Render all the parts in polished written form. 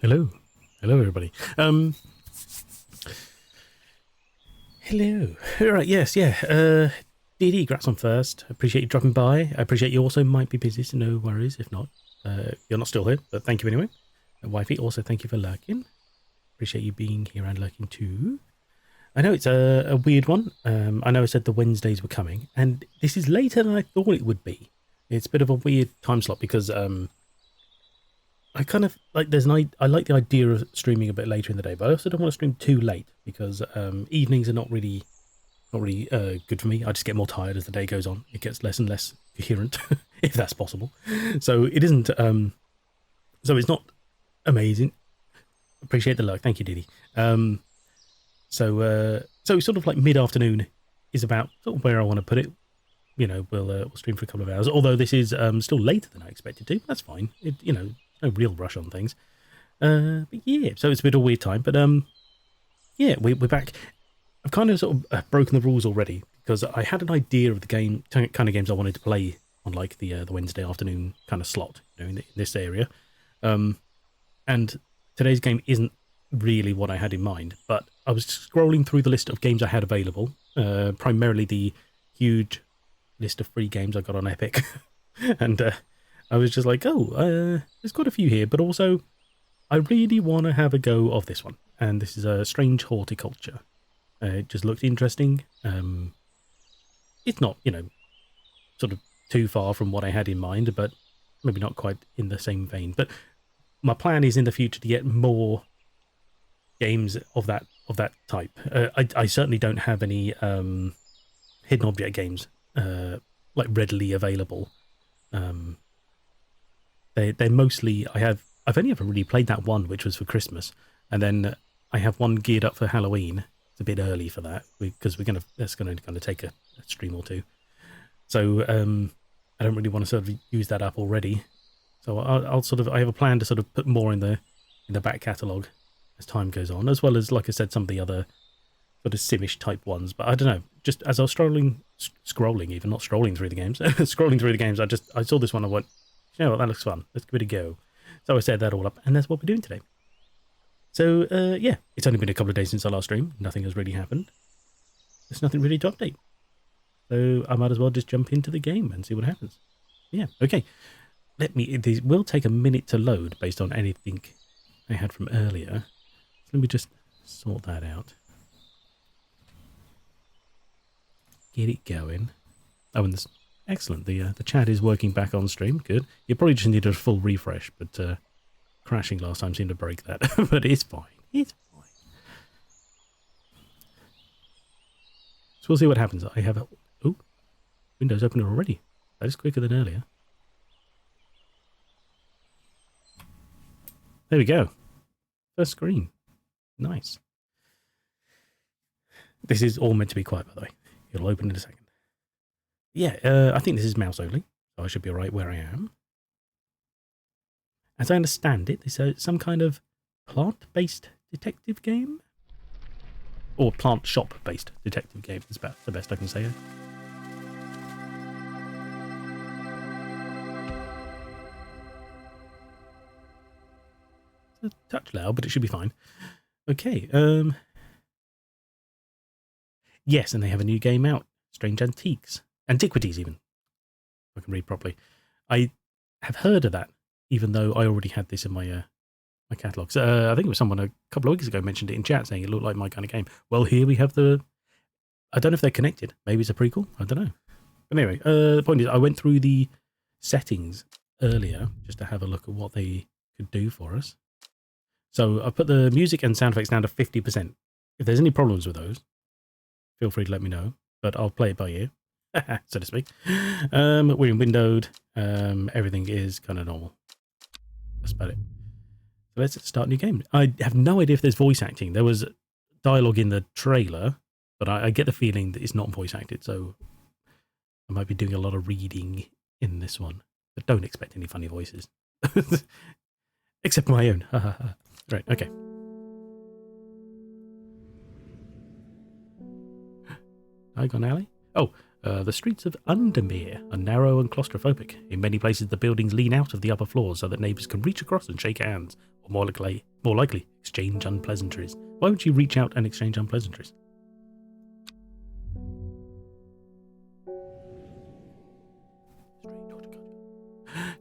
Hello. Hello, everybody. Hello. All right, yes, yeah. DD, congrats on first. Appreciate you dropping by. I appreciate you also might be busy, so no worries if not. You're not still here, but thank you anyway. And Wifey, also thank you for lurking. Appreciate you being here and lurking too. I know it's a weird one. I know I said the Wednesdays were coming, and this is later than I thought it would be. It's a bit of a weird time slot because I kind of like I like the idea of streaming a bit later in the day, but I also don't want to stream too late because evenings are not really good for me. I just get more tired as the day goes on. It gets less and less coherent, if that's possible. So it isn't. So it's not amazing. Appreciate the luck. Thank you, Didi. So sort of like mid-afternoon is about sort of where I want to put it. You know, we'll stream for a couple of hours. Although this is still later than I expected to. That's fine. No real rush on things. But yeah, so it's a bit of a weird time. But yeah, we're back. I've kind of sort of broken the rules already because I had an idea of the kind of games I wanted to play on like the Wednesday afternoon kind of slot, in this area. And today's game isn't really what I had in mind, but I was scrolling through the list of games I had available, primarily the huge list of free games I got on Epic, and I was just like, there's quite a few here, but also I really want to have a go of this one, and this is a Strange Horticulture. It just looked interesting. It's not, sort of too far from what I had in mind, but maybe not quite in the same vein. But my plan is in the future to get more games of that type. I certainly don't have any hidden object games like readily available. They're mostly I've only ever really played that one, which was for Christmas, and then I have one geared up for Halloween. It's a bit early for that because that's going to kind of take a stream or two. So I don't really want to sort of use that up already. So I have a plan to sort of put more in the back catalogue as time goes on, as well as, like I said, some of the other sort of Simish type ones. But I don't know, just as I was scrolling, even not strolling through the games, scrolling through the games, I saw this one. I went, you know what, that looks fun. Let's give it a go. So I set that all up, and that's what we're doing today. So yeah, it's only been a couple of days since our last stream. Nothing has really happened. There's nothing really to update. So I might as well just jump into the game and see what happens. Yeah, okay. These will take a minute to load based on anything I had from earlier. So let me just sort that out. Get it going. Oh, and this excellent. The chat is working back on stream. Good. You probably just needed a full refresh, but crashing last time seemed to break that. But it's fine. It's fine. So we'll see what happens. I have Windows open already. That is quicker than earlier. There we go. First screen. Nice. This is all meant to be quiet, by the way. It'll open in a second. Yeah, I think this is mouse only, so I should be alright where I am. As I understand it, this is some kind of plant-based detective game? Or plant shop-based detective game is about the best I can say. It's a touch loud, but it should be fine. Okay, yes, and they have a new game out. Strange Antiquities, even. If I can read properly. I have heard of that, even though I already had this in my my catalogue. So, I think it was someone a couple of weeks ago mentioned it in chat, saying it looked like my kind of game. Well, here we have I don't know if they're connected. Maybe it's a prequel. I don't know. But anyway, the point is, I went through the settings earlier just to have a look at what they could do for us. So I've put the music and sound effects down to 50%. If there's any problems with those, feel free to let me know. But I'll play it by ear, so to speak. We're in windowed. Everything is kind of normal. That's about it. So let's start a new game. I have no idea if there's voice acting. There was dialogue in the trailer, but I get the feeling that it's not voice acted. So I might be doing a lot of reading in this one. But don't expect any funny voices. Except my own. Right, okay. Diagon Alley? Oh, The streets of Undermere are narrow and claustrophobic. In many places, the buildings lean out of the upper floors so that neighbours can reach across and shake hands, or more likely, exchange unpleasantries. Why would you reach out and exchange unpleasantries?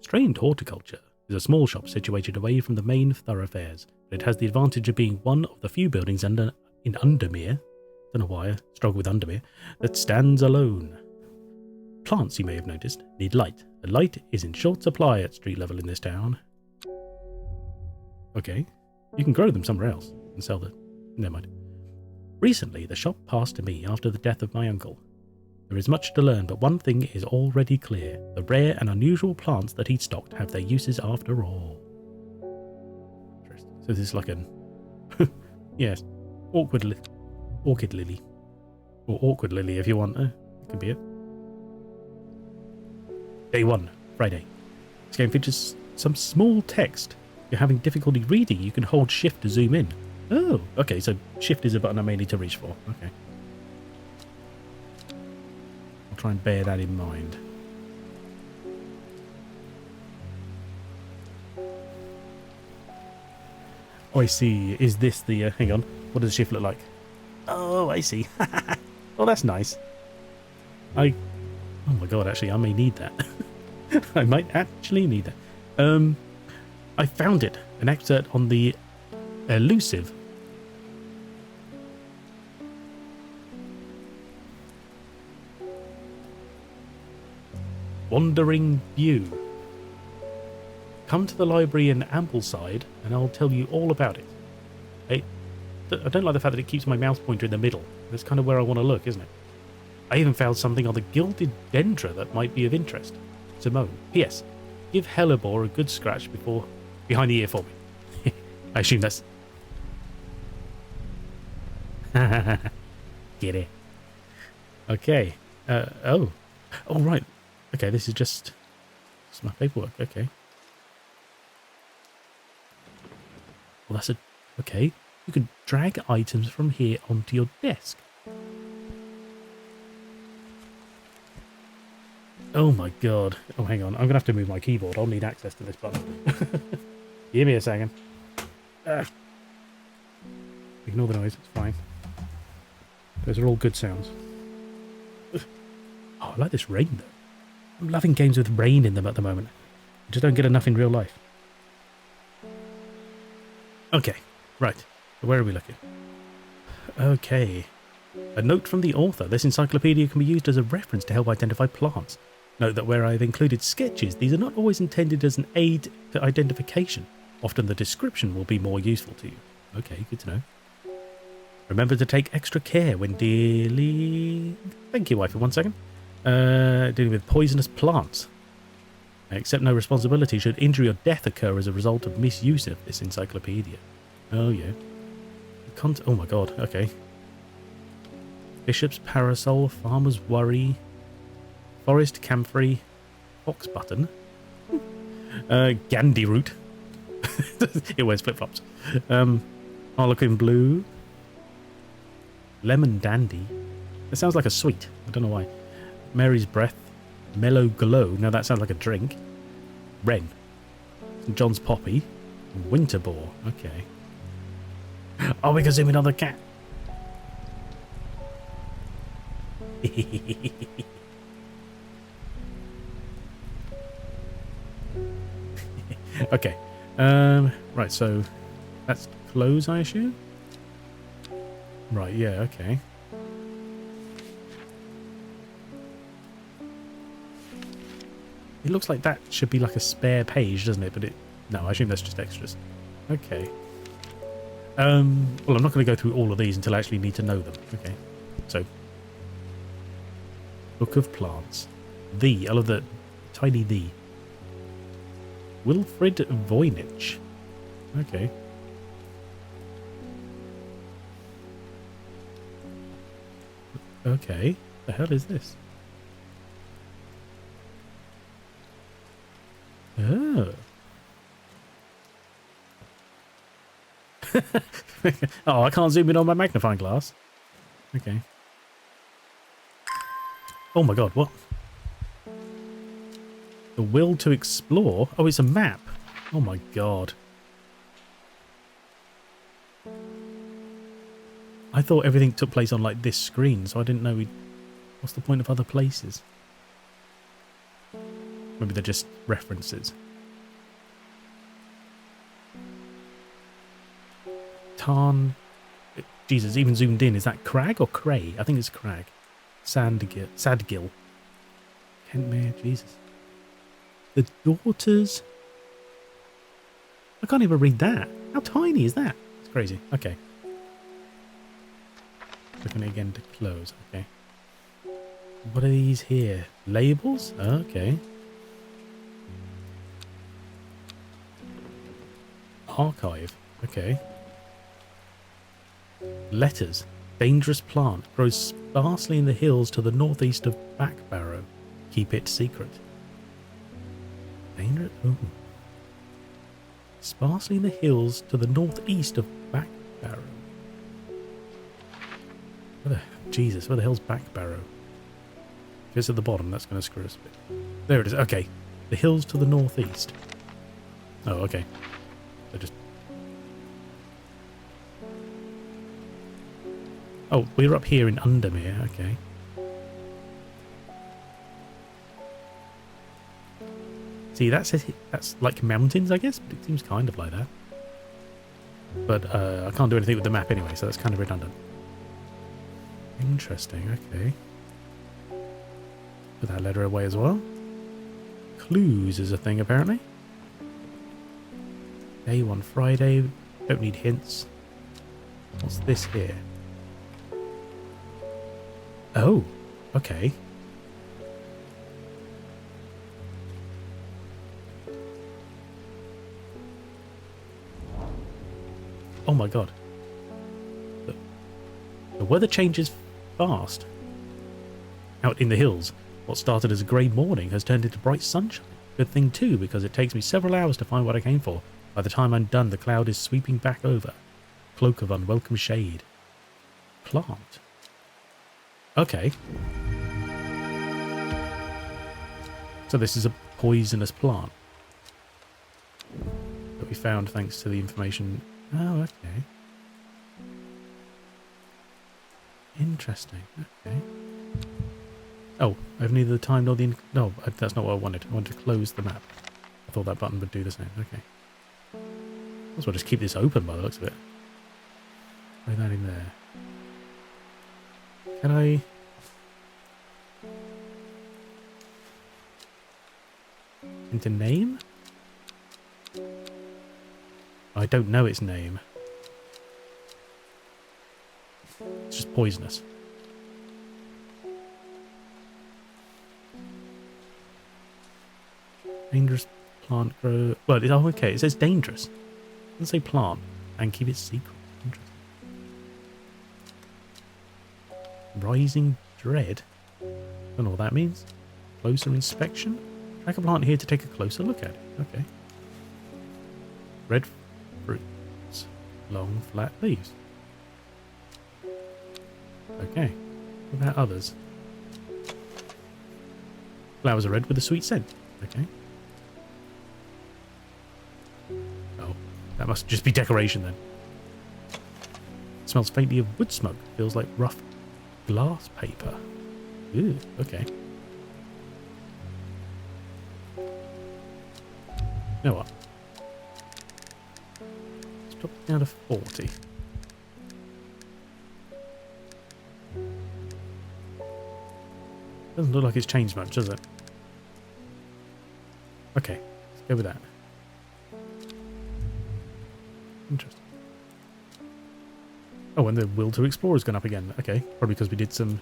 Strange Horticulture is a small shop situated away from the main thoroughfares, but it has the advantage of being one of the few buildings in Undermere, don't know why I struggle with Undermere, that stands alone. Plants, you may have noticed, need light. The light is in short supply at street level in this town. Okay, you can grow them somewhere else and sell them. Never mind. Recently, the shop passed to me after the death of my uncle. There is much to learn, but one thing is already clear. The rare and unusual plants that he stocked have their uses after all. So this is like an... yes, orchid lily. Or awkward lily if you want. It could be it. Day 1, Friday. This game features some small text. If you're having difficulty reading, you can hold shift to zoom in. Oh, okay, so shift is a button I may need to reach for. Okay. I'll try and bear that in mind. Oh, I see. Is this the... hang on. What does the shift look like? Oh, I see. Oh, that's nice. Oh my god, actually, I may need that. I might actually need that. I found it. An excerpt on the elusive Wandering View. Come to the library in Ambleside and I'll tell you all about it. I don't like the fact that it keeps my mouse pointer in the middle. That's kind of where I want to look, isn't it? I even found something on the gilded dendra that might be of interest. Simone. P.S. Give Hellebore a good scratch behind the ear for me. I assume that's... Get it. Okay. Oh, right. Okay, this is just my paperwork. Okay. Well, that's a... Okay. You can drag items from here onto your desk. Oh my god. Oh, hang on. I'm going to have to move my keyboard. I'll need access to this button. Give me a second. Ignore the noise. It's fine. Those are all good sounds. Oh, I like this rain, though. I'm loving games with rain in them at the moment. I just don't get enough in real life. Okay. Right. Where are we looking? Okay. A note from the author. This encyclopedia can be used as a reference to help identify plants. Note that where I have included sketches, these are not always intended as an aid to identification. Often the description will be more useful to you. Okay, good to know. Remember to take extra care when dealing... Thank you, wife, for 1 second. Dealing with poisonous plants. Accept no responsibility should injury or death occur as a result of misuse of this encyclopedia. Oh, yeah. Oh my god, okay. Bishop's Parasol, Farmer's Worry, Forest Camphor, Fox Button, Gandhi Root. It wears flip-flops. Harlequin Blue, Lemon Dandy. That sounds like a sweet. I don't know why. Mary's Breath, Mellow Glow. Now that sounds like a drink. Wren. St. John's Poppy, Winter Boar. Okay. Oh, we can zoom in on the cat. Okay. Right, so that's close, I assume? Right, yeah, okay. It looks like that should be like a spare page, doesn't it? But no, I assume that's just extras. Okay. Well, I'm not going to go through all of these until I actually need to know them. Okay. So, Book of Plants. I love the tiny the. Wilfrid Voynich. Okay. Okay. The hell is this? Oh. Oh, I can't zoom in on my magnifying glass. Okay. Oh my god, what? The will to explore? Oh, it's a map. Oh my god. I thought everything took place on like this screen, so I didn't know what's the point of other places? Maybe they're just references. Tarn. Jesus, even zoomed in. Is that Crag or Cray? I think it's Crag. Sadgill. Kentmere, Jesus. The Daughters. I can't even read that. How tiny is that? It's crazy. Okay. Clicking it again to close. Okay. What are these here? Labels? Okay. Archive. Okay. Letters. Dangerous plant. Grows sparsely in the hills to the northeast of Backbarrow. Keep it secret. Dangerous? Ooh. Sparsely in the hills to the northeast of Backbarrow. Jesus, where the hell's Backbarrow? If it's at the bottom, that's going to screw us a bit. There it is. Okay. The hills to the northeast. Oh, okay. So just... Oh, we're up here in Undermere. Okay. See, that's like mountains, I guess, but it seems kind of like that. But I can't do anything with the map anyway, so that's kind of redundant. Interesting, okay. Put that letter away as well. Clues is a thing, apparently. Day 1 Friday. Don't need hints. What's this here? Oh, okay. Oh my god. The weather changes fast. Out in the hills, what started as a grey morning has turned into bright sunshine. Good thing too, because it takes me several hours to find what I came for. By the time I'm done, the cloud is sweeping back over. Cloak of unwelcome shade. Plant. Okay. So this is a poisonous plant that we found thanks to the information. Oh, okay. Interesting. Okay. Oh, I've neither the time nor the... No, that's not what I wanted. I wanted to close the map. I thought that button would do the same. Okay. Might as well just keep this open by the looks of it. Throw that in there. Can I... Into name? I don't know its name. It's just poisonous. Dangerous plant grow... Well, oh, okay, it says dangerous. It doesn't say plant. And keep it secret. Interesting. Rising dread. Don't know what that means. Closer inspection. Track a plant here to take a closer look at it. Okay. Red fruits. Long flat leaves. Okay. What about others? Flowers are red with a sweet scent. Okay. Oh, that must just be decoration then. Smells faintly of wood smoke. Feels like rough glass paper. Ooh, okay. You know what? Let's drop it down to 40. Doesn't look like it's changed much, does it? Okay, let's go with that. Interesting. Oh, and the will to explore has gone up again. Okay, probably because we did some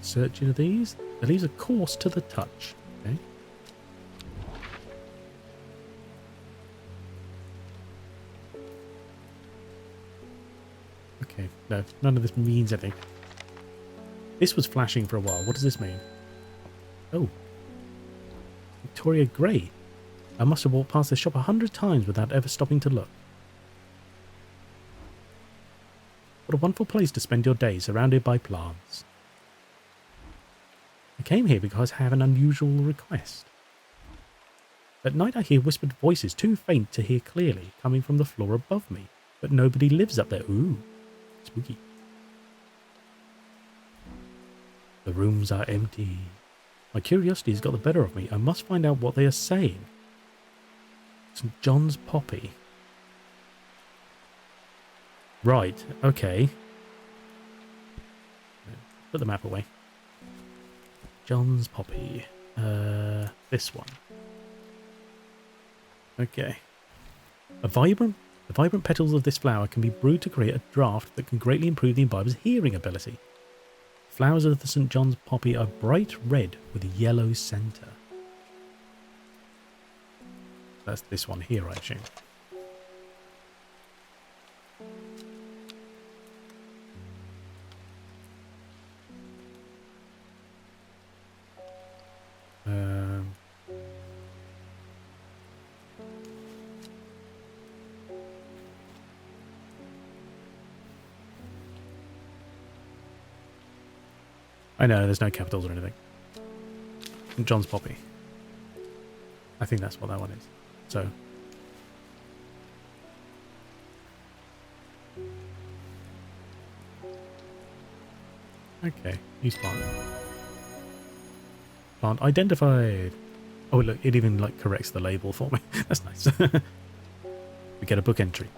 searching of these. The leaves are coarse to the touch. Okay. Okay, no, none of this means anything. This was flashing for a while. What does this mean? Oh. Victoria Grey. I must have walked past this shop 100 times without ever stopping to look. What a wonderful place to spend your day surrounded by plants. I came here because I have an unusual request. At night I hear whispered voices too faint to hear clearly coming from the floor above me, but nobody lives up there. Ooh, spooky. The rooms are empty. My curiosity has got the better of me. I must find out what they are saying. St. John's poppy. Right, okay. Put the map away. John's poppy. This one. Okay. The vibrant petals of this flower can be brewed to create a draught that can greatly improve the imbiber's hearing ability. Flowers of the St. John's poppy are bright red with a yellow centre. That's this one here, I assume. I know, there's no capitals or anything. St. John's poppy. I think that's what that one is. So. Okay, use plant. Plant identified. Oh look, it even like corrects the label for me. That's nice. We get a book entry.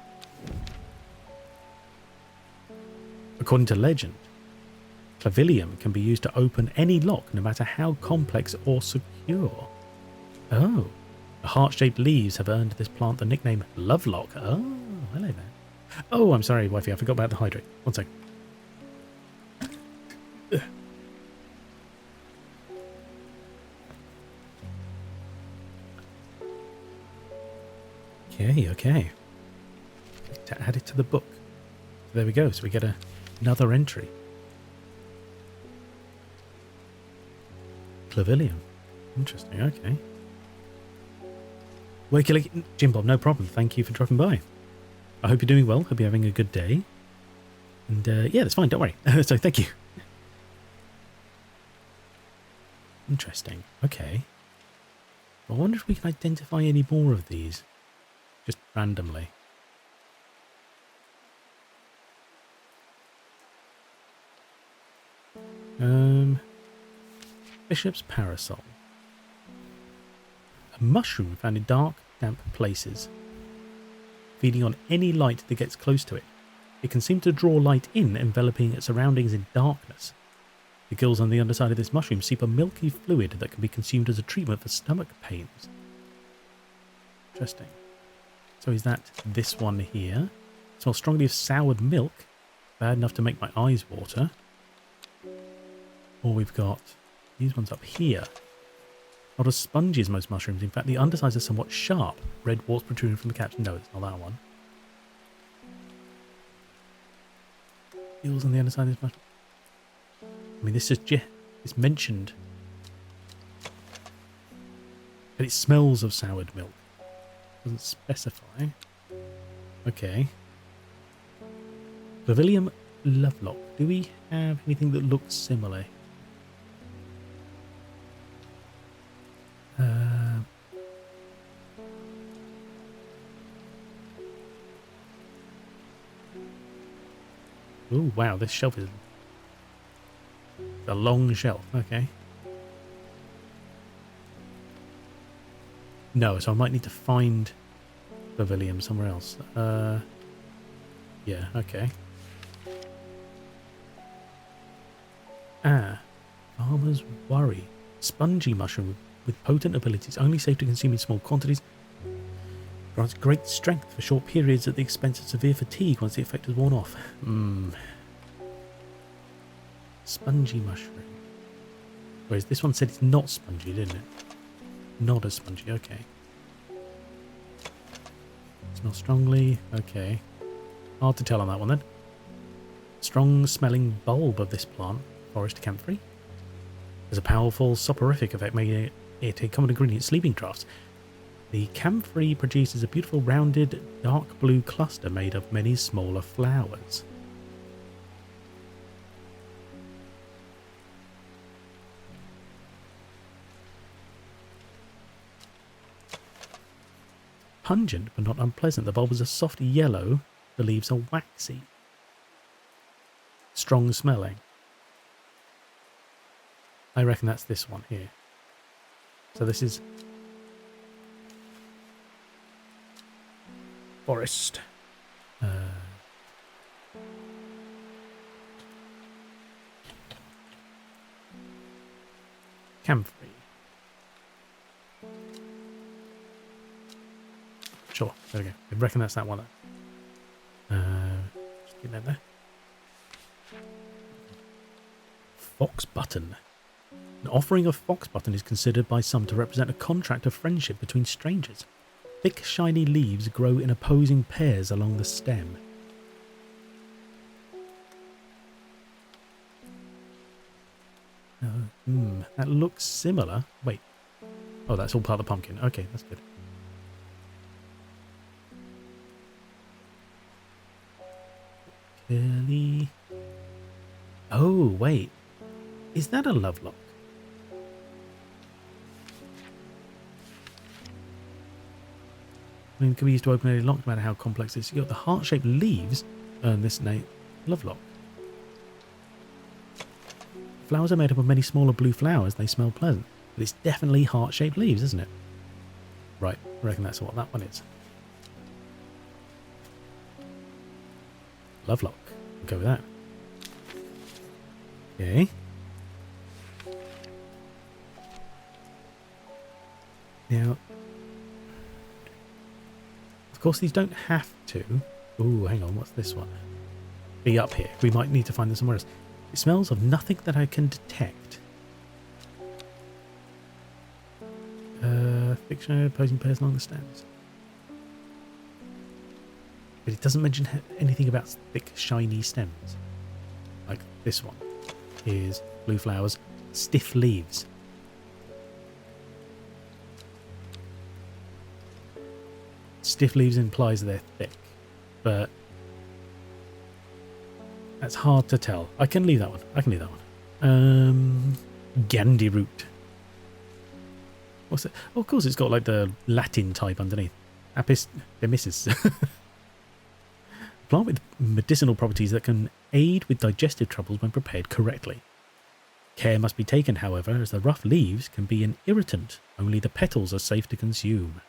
According to legend, clavilium can be used to open any lock, no matter how complex or secure. Oh, the heart-shaped leaves have earned this plant the nickname Lovelock. Oh, hello there. Oh, I'm sorry, wifey, I forgot about the hydrate. One second. Okay. To add it to the book. So there we go. So we get another entry. Clavilium. Interesting. Okay. Wakey, Jim Bob, no problem. Thank you for dropping by. I hope you're doing well. Hope you're having a good day. And yeah, that's fine. Don't worry. So thank you. Interesting. Okay. I wonder if we can identify any more of these. Just randomly. Bishop's parasol. A mushroom found in dark, damp places. Feeding on any light that gets close to it. It can seem to draw light in, enveloping its surroundings in darkness. The gills on the underside of this mushroom seep a milky fluid that can be consumed as a treatment for stomach pains. Interesting. So is that this one here? It smells strongly of soured milk. Bad enough to make my eyes water. Or we've got these ones up here. Not as spongy as most mushrooms. In fact, the undersides are somewhat sharp. Red warts protruding from the caps. No, it's not that one. Gills on the underside of this mushroom. I mean, this is it's mentioned. But it smells of soured milk. Doesn't specify. Okay. Clavilium Lovelock. Do we have anything that looks similar? Oh wow, this shelf is a long shelf. Okay. No, so I might need to find Clavilium somewhere else. Yeah, okay. Farmer's Worry. Spongy mushroom with potent abilities, only safe to consume in small quantities. Grants great strength for short periods at the expense of severe fatigue once the effect is worn off. Spongy mushroom. Whereas this one said it's not spongy, didn't it? Not as spongy, okay. Smells strongly, okay. Hard to tell on that one then. Strong smelling bulb of this plant, forest camphor. There's a powerful soporific effect, making it a common ingredient in sleeping draughts. The camphor produces a beautiful rounded dark blue cluster made of many smaller flowers. Pungent but not unpleasant. The bulbs are soft yellow. The leaves are waxy. Strong smelling. I reckon that's this one here. So this is forest. Camphor. Sure, there we go. I reckon that's that one. Just get that there. Fox button. An offering of fox button is considered by some to represent a contract of friendship between strangers. Thick, shiny leaves grow in opposing pairs along the stem. That looks similar. Wait. Oh, that's all part of the pumpkin. Okay, that's good. Curly. Oh, wait. Is that a lovelock? I mean, it can be used to open any lock, no matter how complex it is. You've got the heart-shaped leaves earn this name, lovelock. Flowers are made up of many smaller blue flowers. They smell pleasant. But it's definitely heart-shaped leaves, isn't it? Right, I reckon that's what that one is. Lovelock. We'll go with that. Okay. Now, of course, these don't have to. Ooh, hang on, what's this one? Be up here. We might need to find them somewhere else. It smells of nothing that I can detect. Fiction opposing pairs along the stems. But it doesn't mention anything about thick, shiny stems. Like this one is blue flowers, stiff leaves. Stiff leaves implies they're thick, but that's hard to tell. I can leave that one. Gandhi root. What's it? Oh, of course, it's got like the Latin type underneath. Apis demysis. Plant with medicinal properties that can aid with digestive troubles when prepared correctly. Care must be taken, however, as the rough leaves can be an irritant. Only the petals are safe to consume.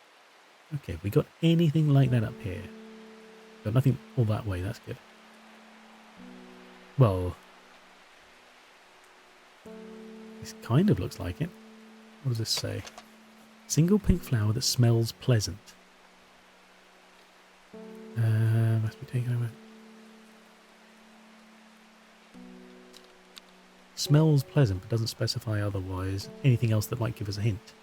Okay, we got anything like that up here? Got nothing all that way, that's good. Well, this kind of looks like it. What does this say? Single pink flower that smells pleasant. Must be taken over. Smells pleasant, but doesn't specify otherwise. Anything else that might give us a hint?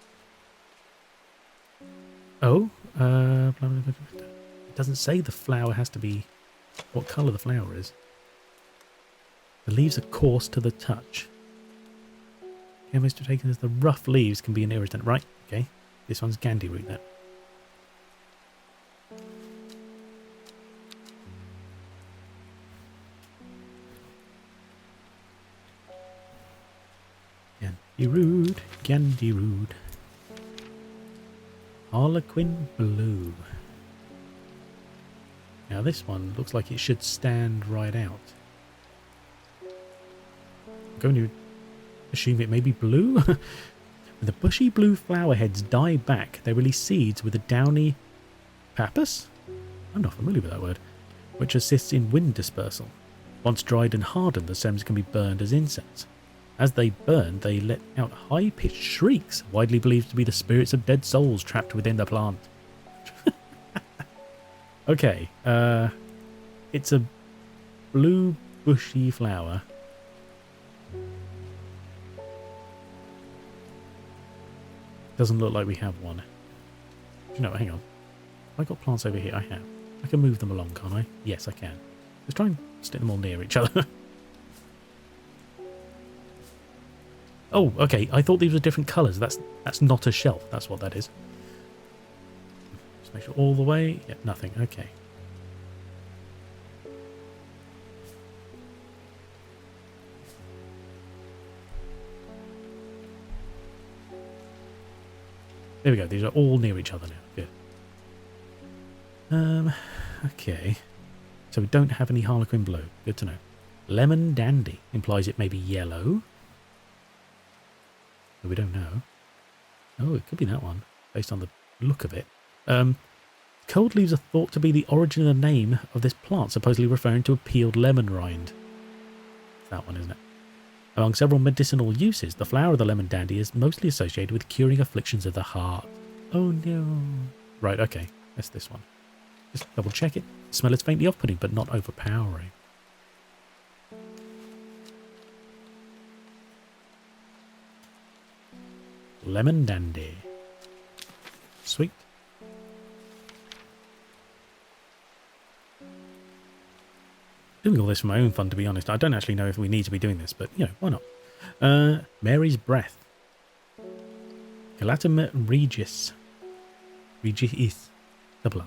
Oh, it doesn't say the flower has to be what colour the flower is. The leaves are coarse to the touch. Chemists have taken as the rough leaves can be an irritant. Right, okay. This one's Gandhi root then. Gandhi root. Harlequin blue. Now this one looks like it should stand right out. I'm going to assume it may be blue. When the bushy blue flower heads die back, they release seeds with a downy pappus? I'm not familiar with that word. Which assists in wind dispersal. Once dried and hardened, the stems can be burned as incense. As they burn, they let out high-pitched shrieks, widely believed to be the spirits of dead souls trapped within the plant. Okay, it's a blue bushy flower. Doesn't look like we have one. Do you know what? Hang on. Have I got plants over here? I have. I can move them along, can't I? Yes, I can. Let's try and stick them all near each other. Oh, okay. I thought these were different colours. That's not a shelf. That's what that is. Just make sure all the way. Yeah, nothing. Okay. There we go. These are all near each other now. Good. Okay. So we don't have any Harlequin blue. Good to know. Lemon dandy implies it may be yellow. But we don't know. Oh, it could be that one, based on the look of it. Cold leaves are thought to be the origin of the name of this plant, supposedly referring to a peeled lemon rind. It's that one, isn't it? Among several medicinal uses, the flower of the lemon dandy is mostly associated with curing afflictions of the heart. Oh no. Right, okay. That's this one. Just double check it. The smell is faintly off-putting, but not overpowering. Lemon dandy. Sweet. Doing all this for my own fun, to be honest. I don't actually know if we need to be doing this, but, you know, why not? Mary's breath. Calatum regis. Regis. Double I.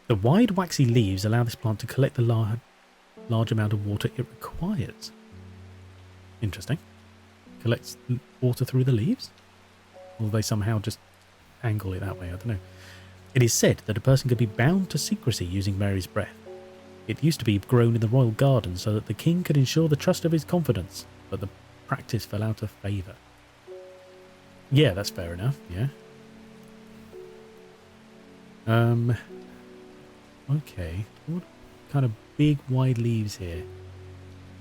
The wide, waxy leaves allow this plant to collect the large amount of water it requires. Interesting. Collects water through the leaves? Or they somehow just angle it that way? I don't know. It is said that a person could be bound to secrecy using Mary's breath. It used to be grown in the royal garden so that the king could ensure the trust of his confidence, but the practice fell out of favour. Yeah, that's fair enough, yeah. Okay. What kind of big, wide leaves here?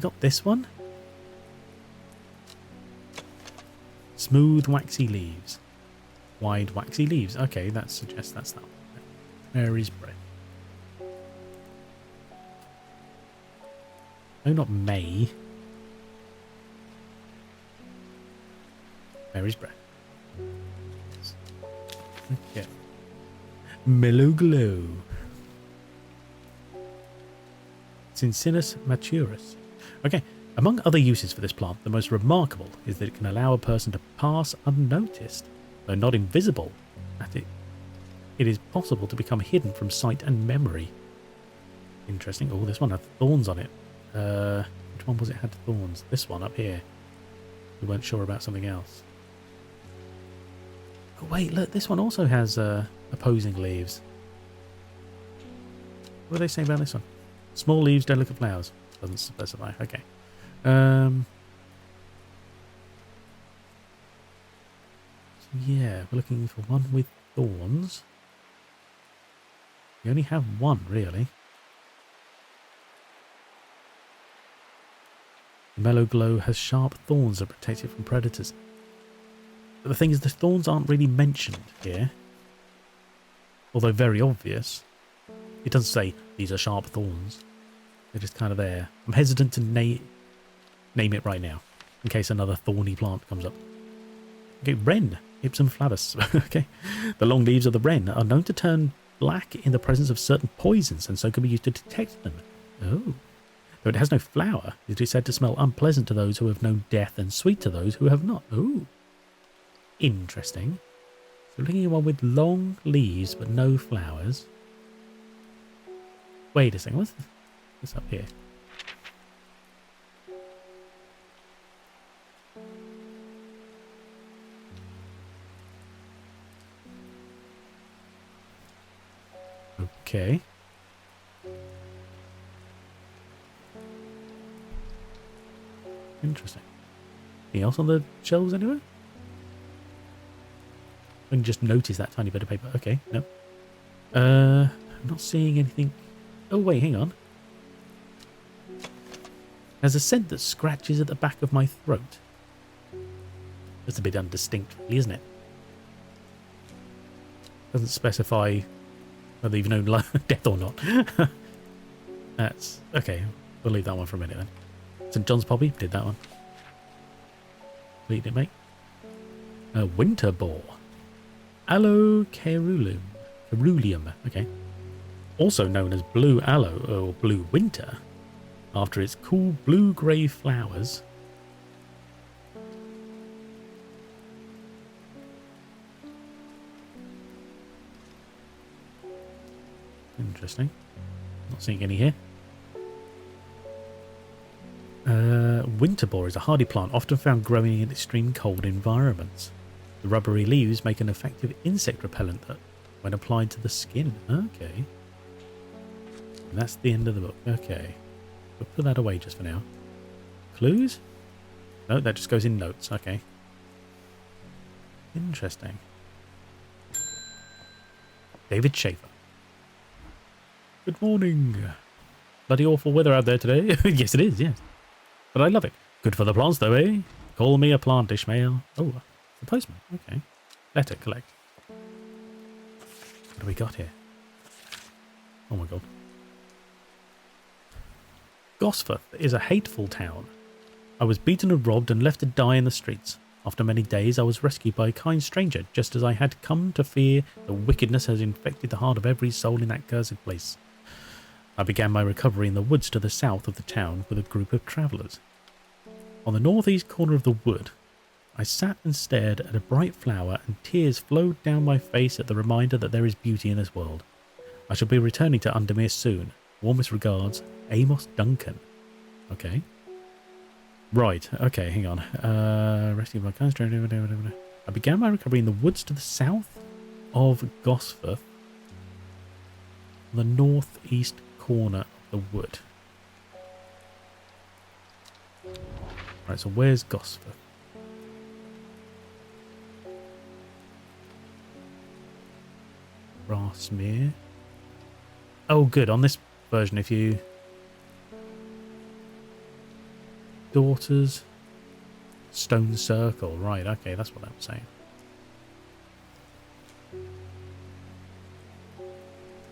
Got this one? Smooth, waxy leaves. Wide, waxy leaves. Okay, that suggests that's that one. Mary's breath. No, not May. Mary's breath. Okay. Mellow glow. Cincinus maturus. Okay. Among other uses for this plant, the most remarkable is that it can allow a person to pass unnoticed, though not invisible. It is possible to become hidden from sight and memory. Interesting. Oh, this one had thorns on it. Which one was it had thorns? This one up here. We weren't sure about something else. Oh wait, look, this one also has opposing leaves. What do they say about this one? Small leaves, delicate flowers. Doesn't specify. Okay. So yeah, we're looking for one with thorns. We only have one, really. The mellow glow has sharp thorns that protect it from predators. But the thing is, the thorns aren't really mentioned here. Although very obvious. It doesn't say, these are sharp thorns. They're just kind of there. I'm hesitant to name it right now, in case another thorny plant comes up. Okay, wren. Ipsum flavus. Okay. The long leaves of the wren are known to turn black in the presence of certain poisons, and so can be used to detect them. Oh. Though it has no flower, it is said to smell unpleasant to those who have known death and sweet to those who have not. Oh. Interesting. So looking at one with long leaves but no flowers. Wait a second, what's up here? Okay. Interesting. Anything else on the shelves anywhere? I can just notice that tiny bit of paper. Okay, no. I'm not seeing anything. Oh, wait, hang on. There's a scent that scratches at the back of my throat. That's a bit undistinct, really, isn't it? Doesn't specify whether you've known death or not. That's... okay, we'll leave that one for a minute then. St. John's Poppy, did that one. Lead it, mate. Winter boar. Aloe caerulum. Caeruleum, okay. Also known as blue aloe or blue winter, after its cool blue-grey flowers. Interesting. Not seeing any here. Winter boar is a hardy plant often found growing in extreme cold environments. The rubbery leaves make an effective insect repellent that, when applied to the skin. Okay. And that's the end of the book. Okay. We'll put that away just for now. Clues? No, that just goes in notes. Okay. Interesting. David Schaefer. Good morning. Bloody awful weather out there today. Yes, it is, yes. But I love it. Good for the plants, though, eh? Call me a plant, Ishmael. Oh, the postman. Okay. Letter, collect. What do we got here? Oh, my God. Gosforth is a hateful town. I was beaten and robbed and left to die in the streets. After many days, I was rescued by a kind stranger, just as I had come to fear the wickedness has infected the heart of every soul in that cursed place. I began my recovery in the woods to the south of the town with a group of travellers. On the northeast corner of the wood, I sat and stared at a bright flower, and tears flowed down my face at the reminder that there is beauty in this world. I shall be returning to Undermere soon. Warmest regards, Amos Duncan. Okay. Right, okay, hang on. Rescue my kind stranger. I began my recovery in the woods to the south of Gosforth, on the northeast corner of the wood. Right, so where's Gosforth? Rasmere. Oh, good. On this version, if you... Daughters. Stone Circle. Right, okay, that's what I'm saying.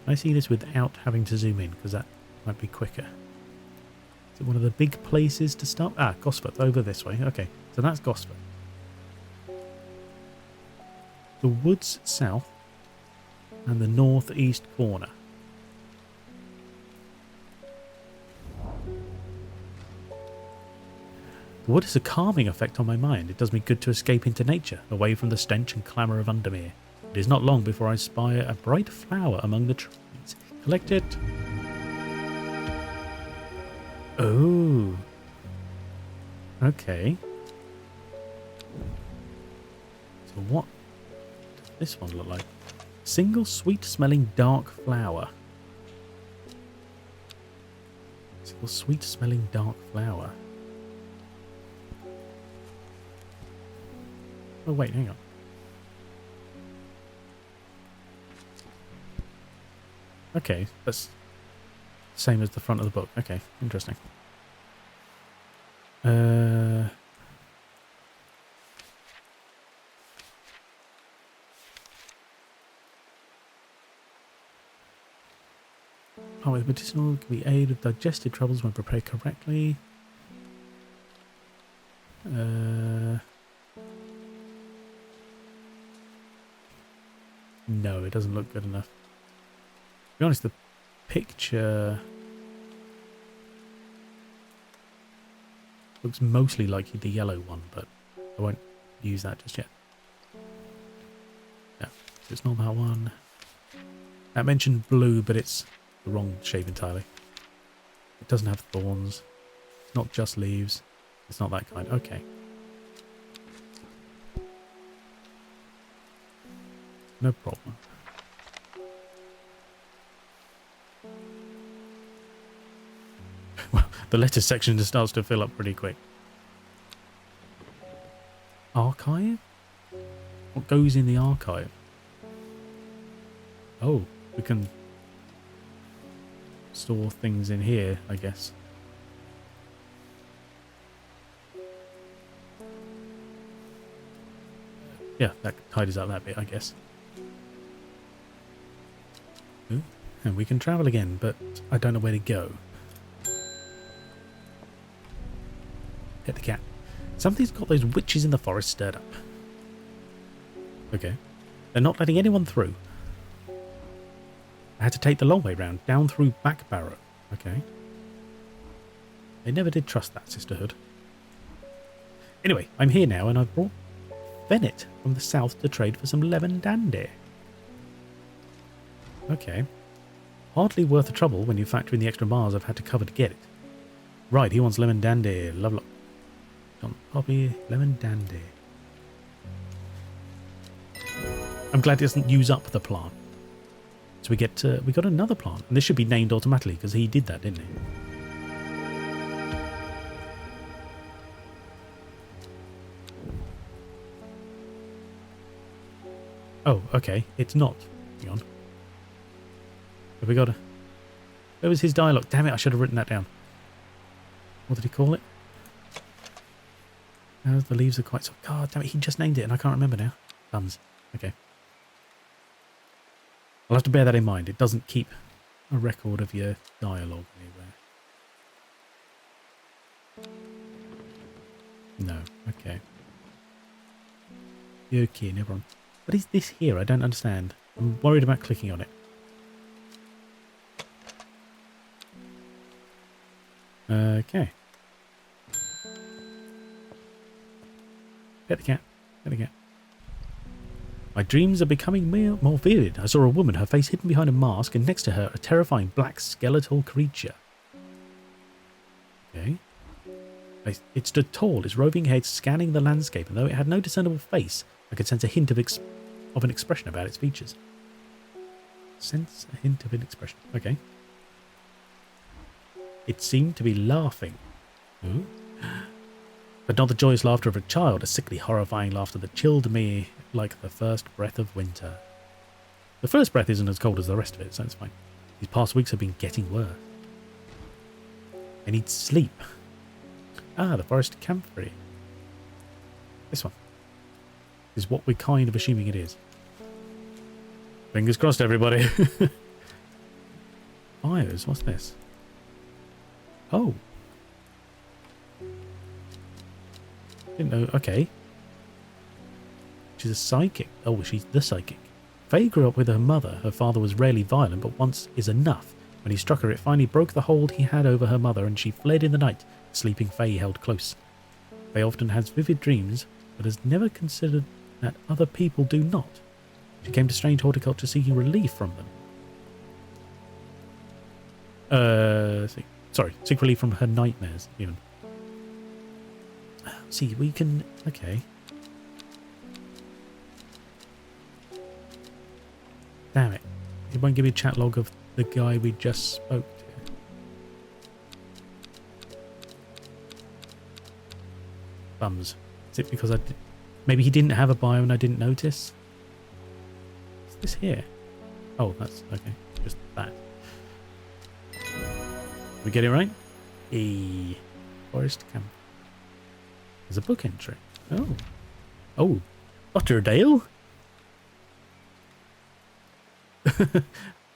I see this without having to zoom in, because that might be quicker. Is it one of the big places to start? Ah, Gosforth, over this way. Okay, so that's Gosforth. The woods south and the northeast corner. The wood has a calming effect on my mind. It does me good to escape into nature, away from the stench and clamour of Undermere. It is not long before I spy a bright flower among the trees. Collect it. Oh. Okay. So what does this one look like? Single sweet-smelling dark flower. Single sweet-smelling dark flower. Oh, wait, hang on. Okay, that's the same as the front of the book. Okay, interesting. Oh, with medicinal can be aid with digestive troubles when prepared correctly. No, it doesn't look good enough. To be honest, the picture looks mostly like the yellow one, but I won't use that just yet. No, it's not that one. That mentioned blue, but it's the wrong shape entirely. It doesn't have thorns. It's not just leaves. It's not that kind. Okay. No problem. Well, the letters section just starts to fill up pretty quick. Archive? What goes in the archive? Oh, we can store things in here, I guess. Yeah, that tidies up that bit, I guess. Ooh, and we can travel again, but I don't know where to go. Hit the cat. Something's got those witches in the forest stirred up. Okay. They're not letting anyone through. I had to take the long way round, down through Back Barrow. Okay. They never did trust that sisterhood. Anyway, I'm here now, and I've brought Bennett from the south to trade for some lemon dandy. Okay. Hardly worth the trouble when you factor in the extra miles I've had to cover to get it. Right, he wants lemon dandy. Love. John Poppy, lemon dandy. I'm glad he doesn't use up the plant. So we got another plant, and this should be named automatically because he did that, didn't he? Oh, okay. It's not. Hang on. Have we got a... Where was his dialogue? Damn it, I should have written that down. What did he call it? Oh, the leaves are quite soft. God damn it, he just named it and I can't remember now. Thumbs. Okay. I'll have to bear that in mind. It doesn't keep a record of your dialogue anywhere. No. Okay. Okay, never mind. What is this here? I don't understand. I'm worried about clicking on it. Okay. Pet the cat. Pet the cat. My dreams are becoming more vivid. I saw a woman, her face hidden behind a mask, and next to her a terrifying black skeletal creature. Okay. It stood tall, its roving head scanning the landscape, and though it had no discernible face, I could sense a hint of an expression about its features. Sense a hint of an expression. Okay. It seemed to be laughing. Ooh. But not the joyous laughter of a child, a sickly, horrifying laughter that chilled me like the first breath of winter. The first breath isn't as cold as the rest of it, so it's fine. These past weeks have been getting worse. I need sleep. Ah, the forest camphor. This one is what we're kind of assuming it is. Fingers crossed, everybody. Fires, what's this? Oh. Didn't know. Okay. She's a psychic. Oh, she's the psychic. Faye grew up with her mother. Her father was rarely violent, but once is enough. When he struck her, it finally broke the hold he had over her mother, and she fled in the night, sleeping Faye held close. Faye often has vivid dreams, but has never considered that other people do not. She came to Strange Horticulture seeking relief from them. Seek relief from her nightmares, even. See, we can... Okay. Damn it. It won't give me a chat log of the guy we just spoke to. Bums. Is it because maybe he didn't have a bio and I didn't notice? What's this here? Oh, that's... Okay. Just that. We get it right? A forest camp. There's a book entry. Oh. Oh. Butterdale?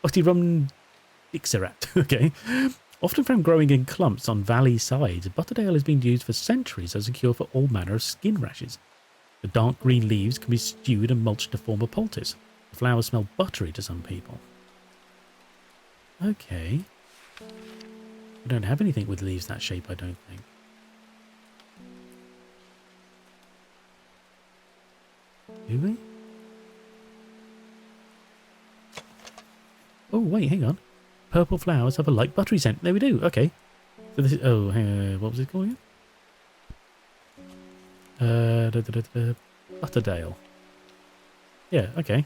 Ottirum Dixerat. Okay. Often found growing in clumps on valley sides, Butterdale has been used for centuries as a cure for all manner of skin rashes. The dark green leaves can be stewed and mulched to form a poultice. The flowers smell buttery to some people. Okay. We don't have anything with leaves that shape, I don't think. Do we? Oh, wait, hang on. Purple flowers have a light buttery scent. There we do. Okay. So this is... Oh, what was it called again? Butterdale. Yeah, okay.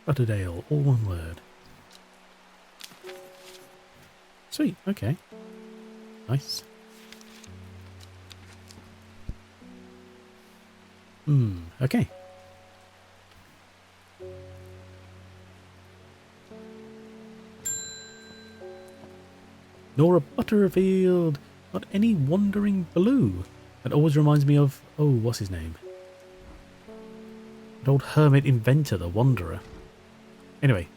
Butterdale, all one word. Sweet, okay. Nice. Okay. Nor a Butterfield, not any wandering blue. That always reminds me of, oh, what's his name? An old hermit inventor, the Wanderer. Anyway.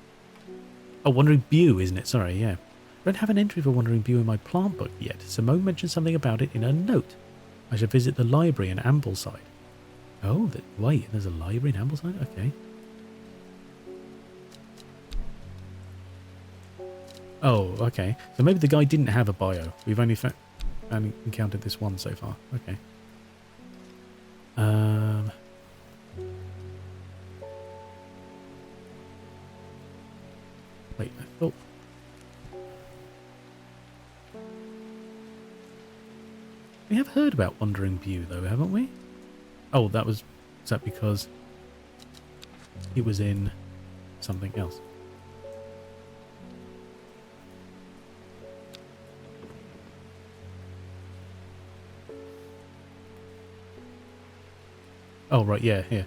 Oh, Wandering Bew, isn't it? Sorry, yeah. I don't have an entry for Wandering Bew in my plant book yet. Simone mentioned something about it in her note. I should visit the library in Ambleside. Oh, wait, there's a library in Ambleside? Okay. Oh, okay. So maybe the guy didn't have a bio. We've only encountered this one so far. Okay. Wait, I thought... We have heard about Wandering Bew, though, haven't we? Oh, is that because it was in something else? Oh, right, yeah, here.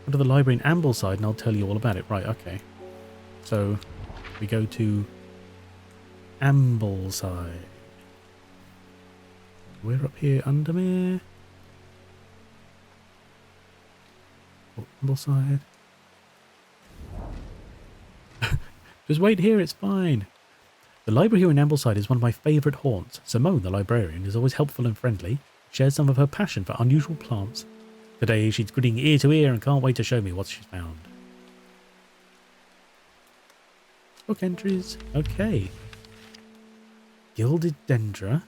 Go to the library in Ambleside and I'll tell you all about it. Right, okay. So, we go to Ambleside. We're up here under me. Oh, Ambleside. Just wait here, it's fine. The library here in Ambleside is one of my favourite haunts. Simone, the librarian, is always helpful and friendly, shares some of her passion for unusual plants. Today she's grinning ear to ear and can't wait to show me what she's found. Book entries. Okay. Gilded Dendra.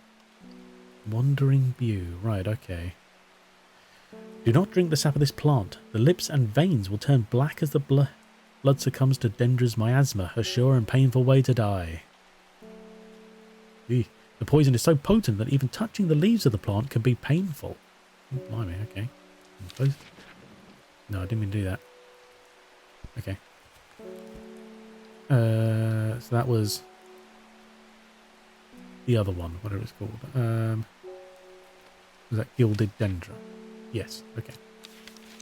Wandering Bew. Right, okay. Do not drink the sap of this plant. The lips and veins will turn black as the blood succumbs to Dendra's miasma, her sure and painful way to die. Eeh. The poison is so potent that even touching the leaves of the plant can be painful. Oh, blimey, okay. No, I didn't mean to do that. Okay. So that was the other one, whatever it's called. Was that Gilded Dendra? Yes, okay.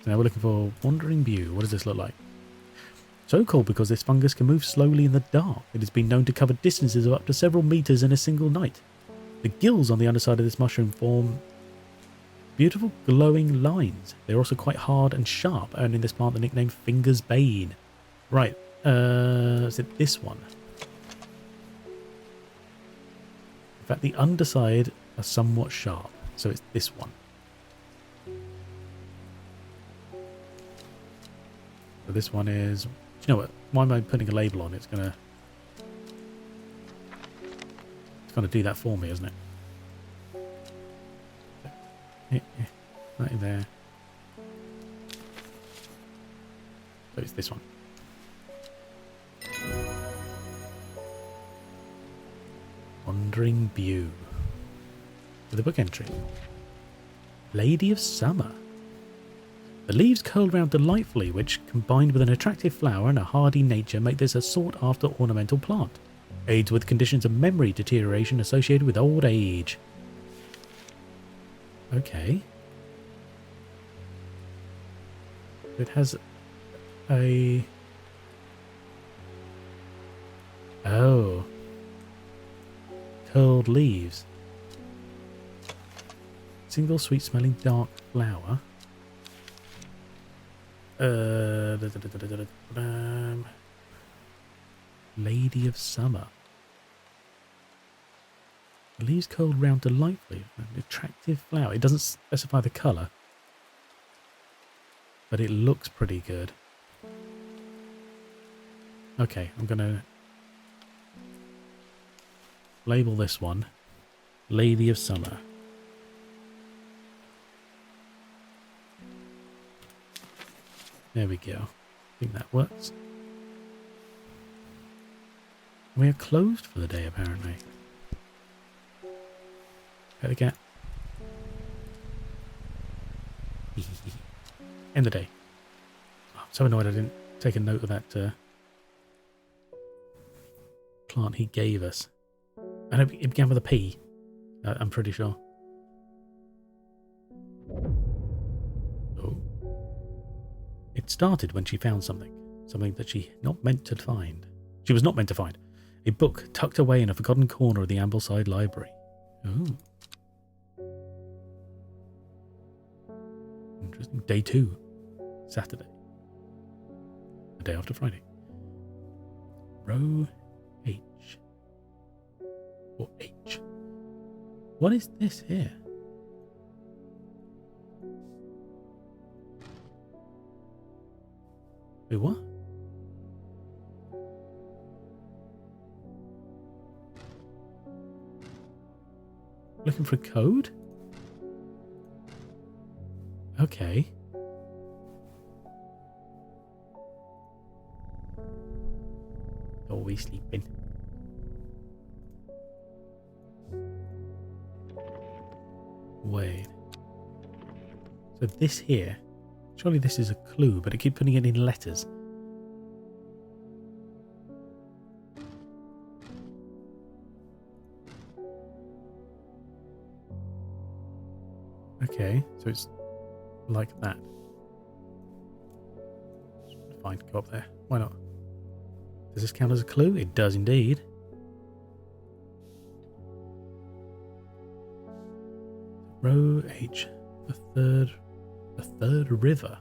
So now we're looking for Wandering Bew. What does this look like? So called because this fungus can move slowly in the dark. It has been known to cover distances of up to several meters in a single night. The gills on the underside of this mushroom form beautiful glowing lines. They're also quite hard and sharp, earning this plant the nickname Finger's Bane. Right, is it this one? In fact, the underside are somewhat sharp, so it's this one. So this one is... Do you know what? Why am I putting a label on? It's gonna do that for me, isn't it? Right in there. So it's this one. Wandering Bew. With a book entry. Lady of Summer. The leaves curl round delightfully, which, combined with an attractive flower and a hardy nature, make this a sought-after ornamental plant. Aids with conditions of memory deterioration associated with old age. Okay. It has a... Oh. Curled leaves. Single sweet-smelling dark flower. Lady of Summer. The leaves curled round delightfully. An attractive flower. It doesn't specify the colour, but it looks pretty good. Okay, I'm going to label this one Lady of Summer. There we go. I think that works. We are closed for the day, apparently. Pet the cat. End the day. Oh, I'm so annoyed I didn't take a note of that plant he gave us. And it began with a P. I'm pretty sure. Oh. It started when she found something that she not meant to find. She was not meant to find. A book tucked away in a forgotten corner of the Ambleside Library. Oh. Interesting. Day 2. Saturday. The day after Friday. Row H. Or H. What is this here? Wait, what? Looking for a code? Okay. Always sleeping. Wait. So this here, surely this is a clue, but I keep putting it in letters. Okay, so it's like that. Fine, go up there. Why not? Does this count as a clue? It does indeed. Row H, the third river.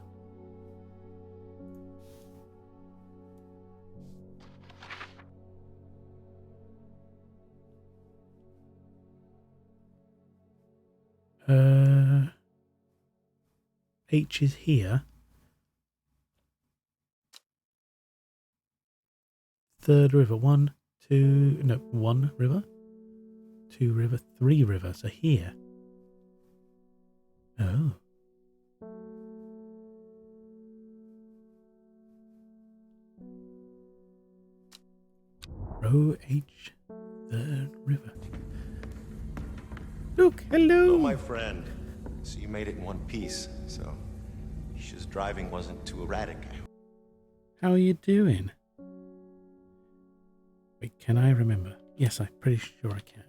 H is here. Third river, one river, two river, three river. So here. Oh. Row H, third river. Look, hello. Hello, my friend. So you made it in one piece, so Isha's driving wasn't too erratic. How are you doing? Wait, can I remember? Yes, I'm pretty sure I can.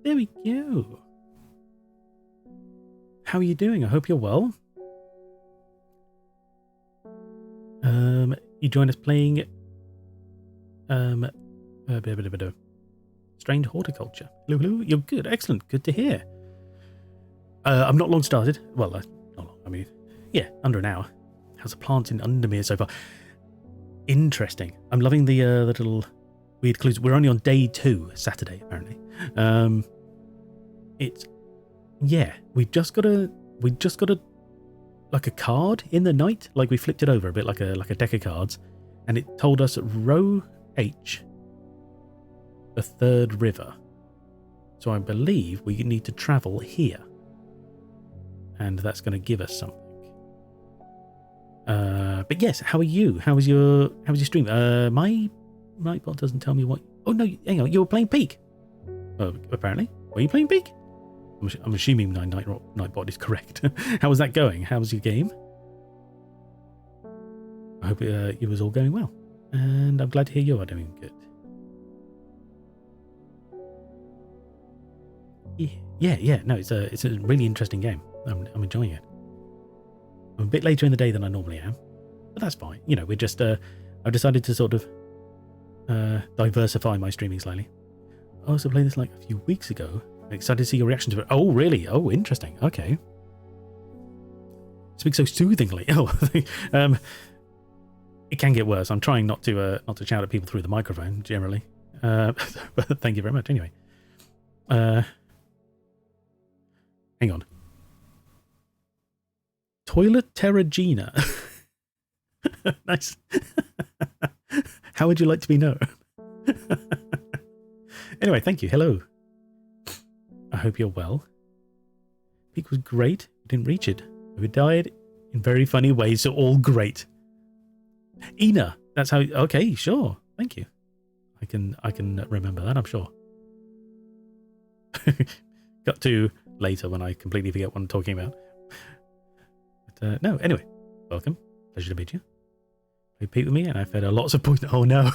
There we go. How are you doing? I hope you're well. You joined us playing Strange Horticulture. Hello, hello. You're good. Excellent. Good to hear. I'm not long started. Well, not long. I mean, yeah, under an hour. How's the plant in under me so far? Interesting. I'm loving the little weird clues. We're only on day 2, Saturday, apparently. We've just got a like a card in the night, like we flipped it over a bit like a deck of cards, and it told us row H, the third river. So I believe we need to travel here, and that's going to give us something. But yes, how are you? How was your stream? My Nightbot doesn't tell me what. Oh no, hang on, you were playing Peak. Apparently, were you playing Peak? I'm assuming my Nightbot is correct. How was that going? How was your game? I hope it was all going well, and I'm glad to hear you are doing good. Yeah. No, it's a really interesting game. I'm enjoying it. I'm a bit later in the day than I normally am, but that's fine. You know, we're just I've decided to sort of diversify my streaming slightly. I also played this like a few weeks ago. I'm excited to see your reaction to it. Oh, really? Oh, interesting. Okay. Speak so soothingly. Oh, it can get worse. I'm trying not to shout at people through the microphone generally. But thank you very much. Anyway, hang on. Toilet Terragina. Nice. How would you like to be known? Anyway, thank you. Hello. I hope you're well. Peak was great. We didn't reach it. We died in very funny ways, so all great. Ina, that's how. Okay, sure. Thank you. I can remember that, I'm sure. Got to later when I completely forget what I'm talking about. But no, anyway, welcome. Pleasure to meet you. Play Pete with me, and I've had lots of poison. Oh no.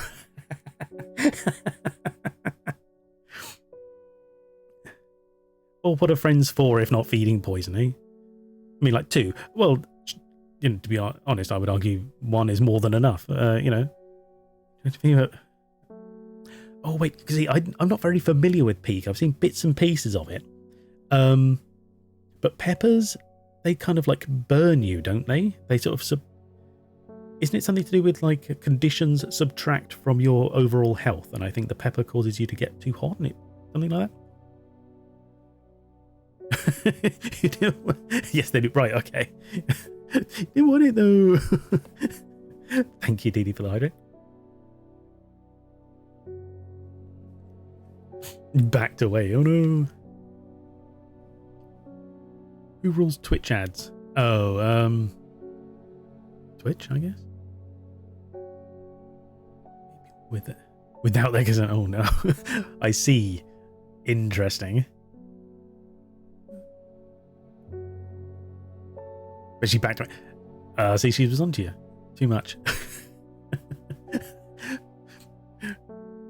Well, what are friends for if not feeding poison, eh? I mean, like 2. Well, you know, to be honest, I would argue 1 is more than enough. You know. Oh wait, because I'm not very familiar with Peak. I've seen bits and pieces of it. But peppers, they kind of like burn you, don't they? They sort of isn't it something to do with like conditions subtract from your overall health? And I think the pepper causes you to get too hot, and something like that. You do? Yes, they do. Right, okay. You want it though. Thank you, Didi, for the hydrate. Backed away. Oh no. Who rules Twitch ads? Oh, Twitch, I guess. Without their consent. Oh no. I see. Interesting. But she backed away. See, she was onto you. Too much.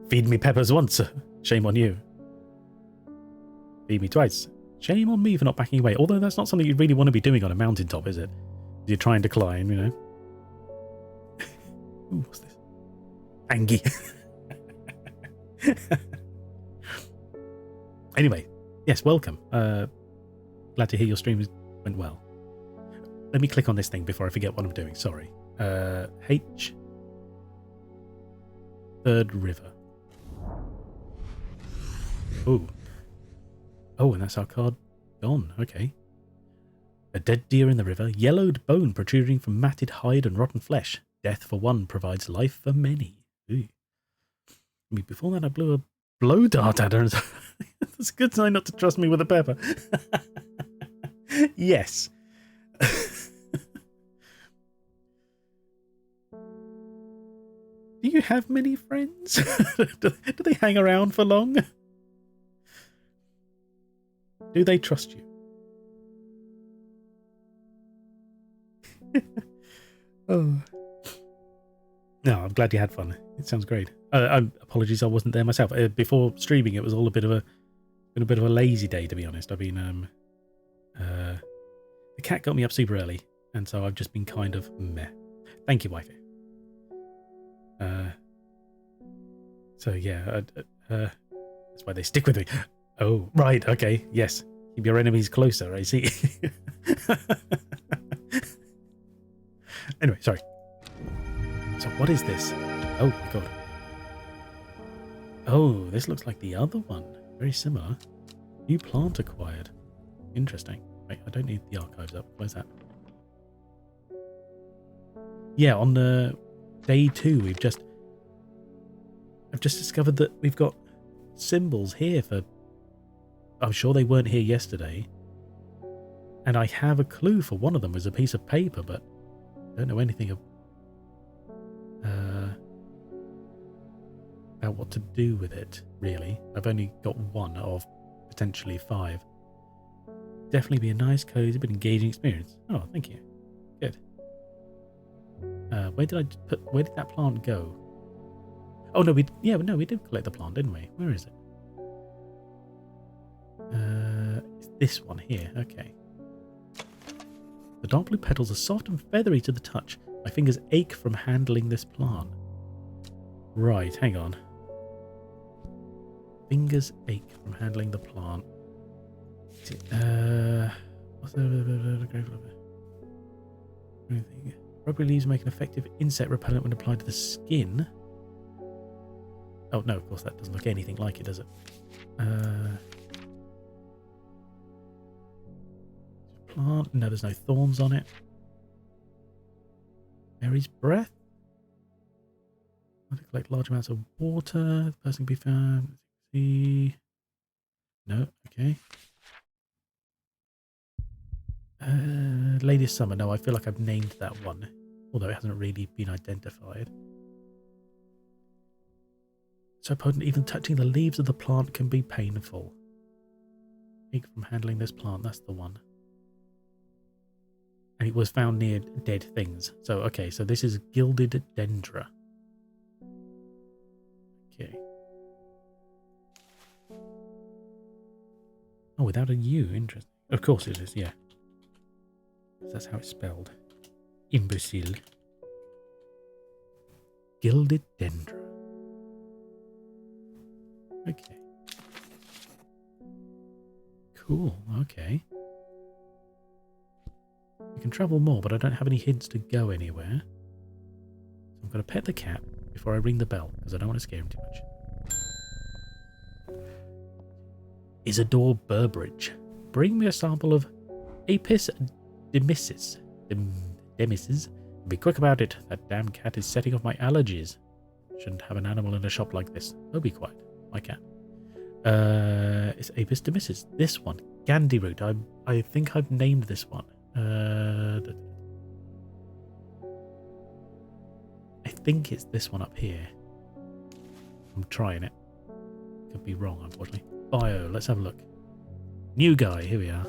Feed me peppers once. Shame on you. Feed me twice. Shame on me for not backing away. Although that's not something you really want to be doing on a mountaintop, is it? You're trying to climb, you know. Ooh, what's this? Angie. Anyway, yes, welcome. Glad to hear your stream went well. Let me click on this thing before I forget what I'm doing. Sorry. H. Third River. Ooh. Oh, and that's our card gone. Okay. A dead deer in the river. Yellowed bone protruding from matted hide and rotten flesh. Death for one provides life for many. Ooh. I mean, before that, I blew a blow dart at her. It's a good sign not to trust me with a pepper. Yes. Do you have many friends? Do they hang around for long? Do they trust you? Oh. No, I'm glad you had fun. It sounds great. Apologies, I wasn't there myself. Before streaming, it was all a bit of a lazy day, to be honest. I've been the cat got me up super early, and so I've just been kind of meh. Thank you, wifey. So yeah, that's why they stick with me. Oh, right, okay, yes. Keep your enemies closer, I see. Anyway, sorry. So what is this? Oh my god. Oh, this looks like the other one. Very similar. New plant acquired. Interesting. Wait, I don't need the archives up. Where's that? Yeah, on the day 2, I've just discovered that we've got symbols here for... I'm sure they weren't here yesterday. And I have a clue for one of them was a piece of paper, but I don't know anything about what to do with it, really. I've only got one of potentially 5. Definitely be a nice, cozy, but engaging experience. Oh, thank you. Good. Where did that plant go? Oh no, we did collect the plant, didn't we? Where is it? It's this one here. Okay. The dark blue petals are soft and feathery to the touch. My fingers ache from handling this plant. Right, hang on. Fingers ache from handling the plant. What's the... Rubbery leaves make an effective insect repellent when applied to the skin. Oh, no, of course that doesn't look anything like it, does it? Plant. No, there's no thorns on it. Mary's breath. To collect large amounts of water. The person can be found. See. No, okay. Lady Summer. No, I feel like I've named that one, although it hasn't really been identified. So potent, even touching the leaves of the plant can be painful. Ache from handling this plant. That's the one. And it was found near dead things. So, okay, so this is gilded dendra. Okay. Oh, without a U. Interesting. Of course it is, yeah. That's how it's spelled. Imbecile. Gilded dendra. Okay. Cool, okay. We can travel more, but I don't have any hints to go anywhere. So I'm going to pet the cat before I ring the bell, because I don't want to scare him too much. Isidore Burbridge. Bring me a sample of Apis demiscis. Demises. Be quick about it. That damn cat is setting off my allergies. Shouldn't have an animal in a shop like this. Oh, be quiet. My cat. It's Apis demiscis. This one. Gandhi root. I think I've named this one. I think it's this one up here. I'm trying it. Could be wrong, unfortunately. Bio. Let's have a look. New guy. Here we are.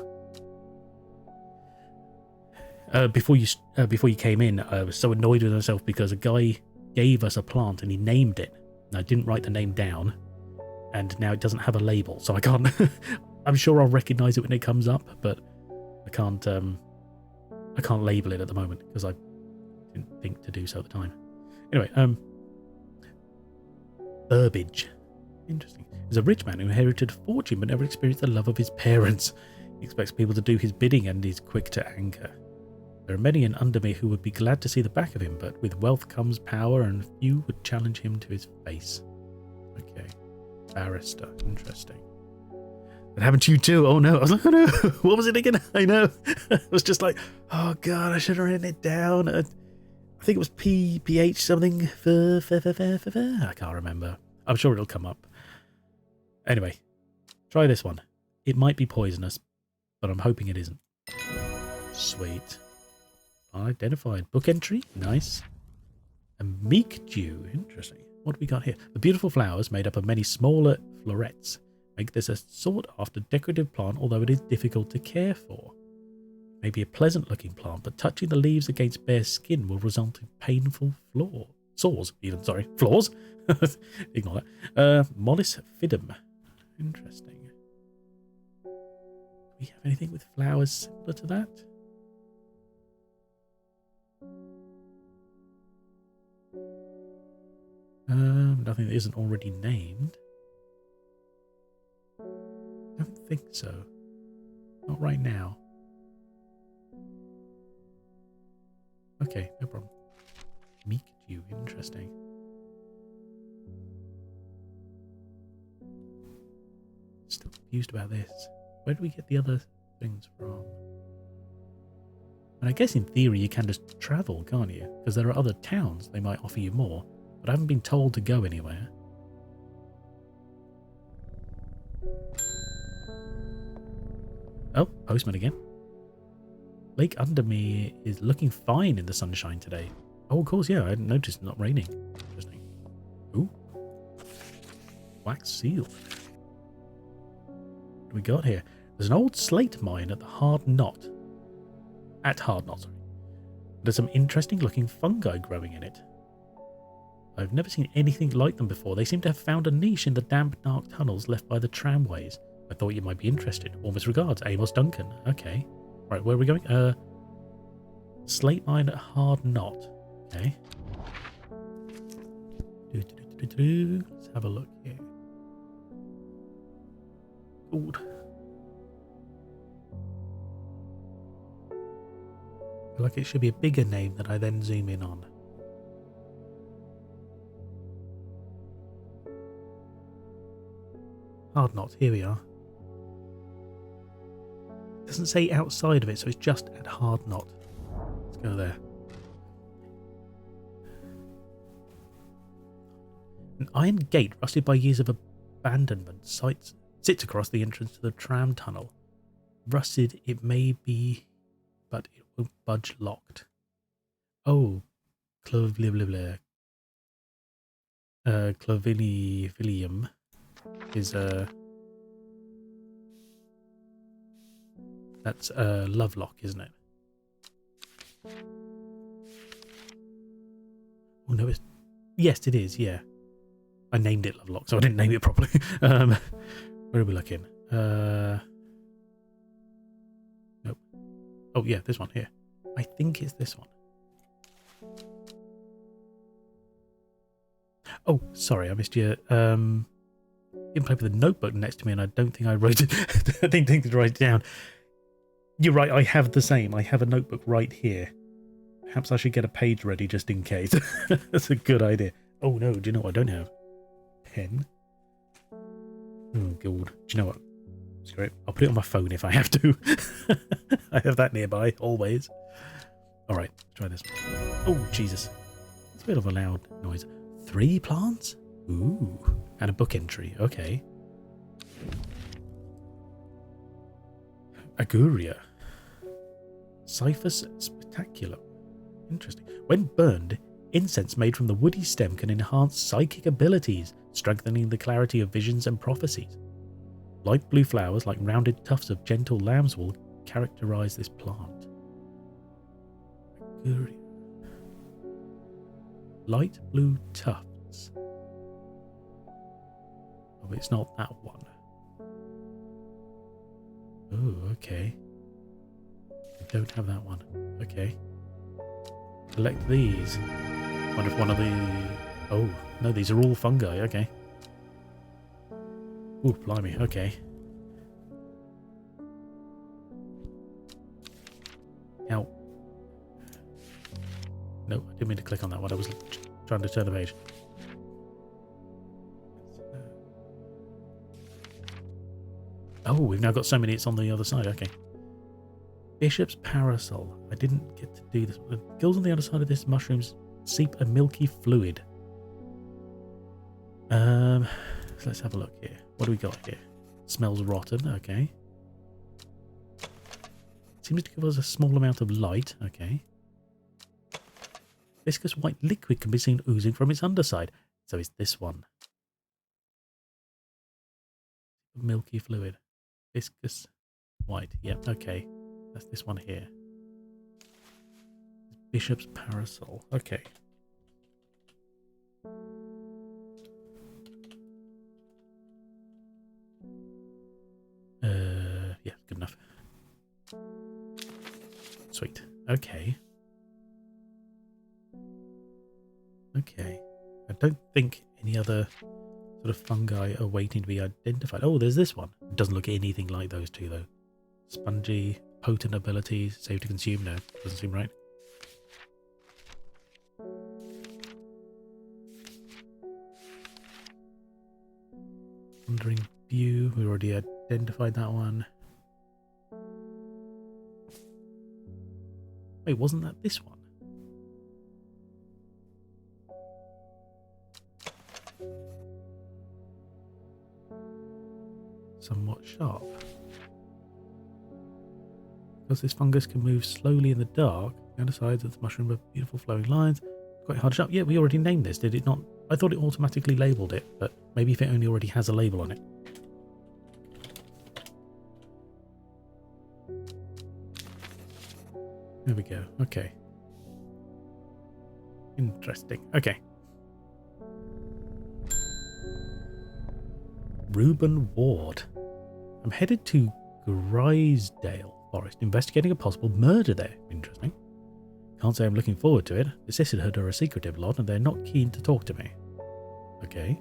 Before you came in, I was so annoyed with myself because a guy gave us a plant and he named it. And I didn't write the name down, and now it doesn't have a label, so I can't. I'm sure I'll recognise it when it comes up, but I can't label it at the moment because I didn't think to do so at the time. Anyway, Burbage. Interesting. He's a rich man who inherited fortune but never experienced the love of his parents. He expects people to do his bidding and is quick to anger. There are many in under me who would be glad to see the back of him, but with wealth comes power, and few would challenge him to his face. Okay. Barrister. Interesting. That happened to you too? Oh no. I was like, oh no. What was it again? I know. I was just like, oh god, I should have written it down. I think it was PH something. I can't remember. I'm sure it'll come up. Anyway, try this one. It might be poisonous, but I'm hoping it isn't. Sweet. Identified. Book entry. Nice. A meek dew. Interesting. What do we got here? The beautiful flowers made up of many smaller florets make this a sought-after decorative plant, although it is difficult to care for. It may be a pleasant-looking plant, but touching the leaves against bare skin will result in painful sores. Flaws? Ignore that. Mollis fidum. Interesting. Do we have anything with flowers similar to that? Nothing that isn't already named. I don't think so. Not right now. Okay, no problem. Meek dew, interesting. Still confused about this. Where do we get the other things from? And I guess in theory you can just travel, can't you? Because there are other towns, they might offer you more. But I haven't been told to go anywhere. Oh, postman again. Lake under me is looking fine in the sunshine today. Oh, of course, yeah, I hadn't noticed it's not raining. Interesting. Ooh. Wax seal. What do we got here? There's an old slate mine at the Hard Knot. At Hard Knot, sorry. There's some interesting looking fungi growing in it. I've never seen anything like them before. They seem to have found a niche in the damp, dark tunnels left by the tramways. I thought you might be interested. Warmest regards, Amos Duncan. Okay. Right, where are we going? Slate mine at Hard Knot. Okay. Let's have a look here. Good. I feel like it should be a bigger name that I then zoom in on. Hard Knot, here we are. It doesn't say outside of it, so it's just at Hard Knot. Let's go there. An iron gate, rusted by years of abandonment, sits across the entrance to the tram tunnel. Rusted it may be, but it won't budge locked. Oh, Clovilium is that's Lovelock, isn't it? Oh no, yes, it is. Yeah, I named it Lovelock, so I didn't name it properly. Where are we looking? Nope. Oh yeah, this one here. I think it's this one. Oh, sorry, I missed you. Didn't play with the notebook next to me, and I don't think I wrote it. I didn't think to write it down. You're right, I have the same. I have a notebook right here. Perhaps I should get a page ready just in case. That's a good idea. Oh no, do you know what I don't have? Pen. Oh god. Do you know what? Screw it. I'll put it on my phone if I have to. I have that nearby, always. Alright, try this. Oh, Jesus. It's a bit of a loud noise. 3 plants? Ooh. And a book entry. Okay. Aguria. Cyphus spectacular. Interesting. When burned, incense made from the woody stem can enhance psychic abilities, strengthening the clarity of visions and prophecies. Light blue flowers like rounded tufts of gentle lambswool characterize this plant. Mercurial. Light blue tufts. Oh, but it's not that one. Oh, okay. I don't have that one. Okay. Collect these. Wonder if one of the... Oh, no, these are all fungi. Okay. Ooh, blimey. Okay. Now... No, I didn't mean to click on that one. I was trying to turn the page. Oh, we've now got so many, it's on the other side. Okay. Bishop's parasol. I didn't get to do this. The gills on the other side of this mushrooms seep a milky fluid. So let's have a look here. What do we got here? Smells rotten. Okay. Seems to give us a small amount of light. Okay. Viscous white liquid can be seen oozing from its underside. So it's this one. Milky fluid. Viscous white. Yep, okay. That's this one here. Bishop's parasol. Okay. Yeah, good enough. Sweet. Okay. Okay. I don't think any other sort of fungi are waiting to be identified. Oh, there's this one. It doesn't look anything like those two, though. Spongy, potent abilities, safe to consume. No, doesn't seem right. Wandering view. We already identified that one. Wait, wasn't that this one? Somewhat sharp. Because this fungus can move slowly in the dark, the undersides of the mushroom have beautiful flowing lines. Quite hard to sharp. Yeah, we already named this, did it not? I thought it automatically labelled it, but maybe if it only already has a label on it. There we go. Okay. Interesting. Okay. Reuben Ward. I'm headed to Grisdale Forest, investigating a possible murder there. Interesting. Can't say I'm looking forward to it. The sisterhood are a secretive lot, and they're not keen to talk to me. Okay.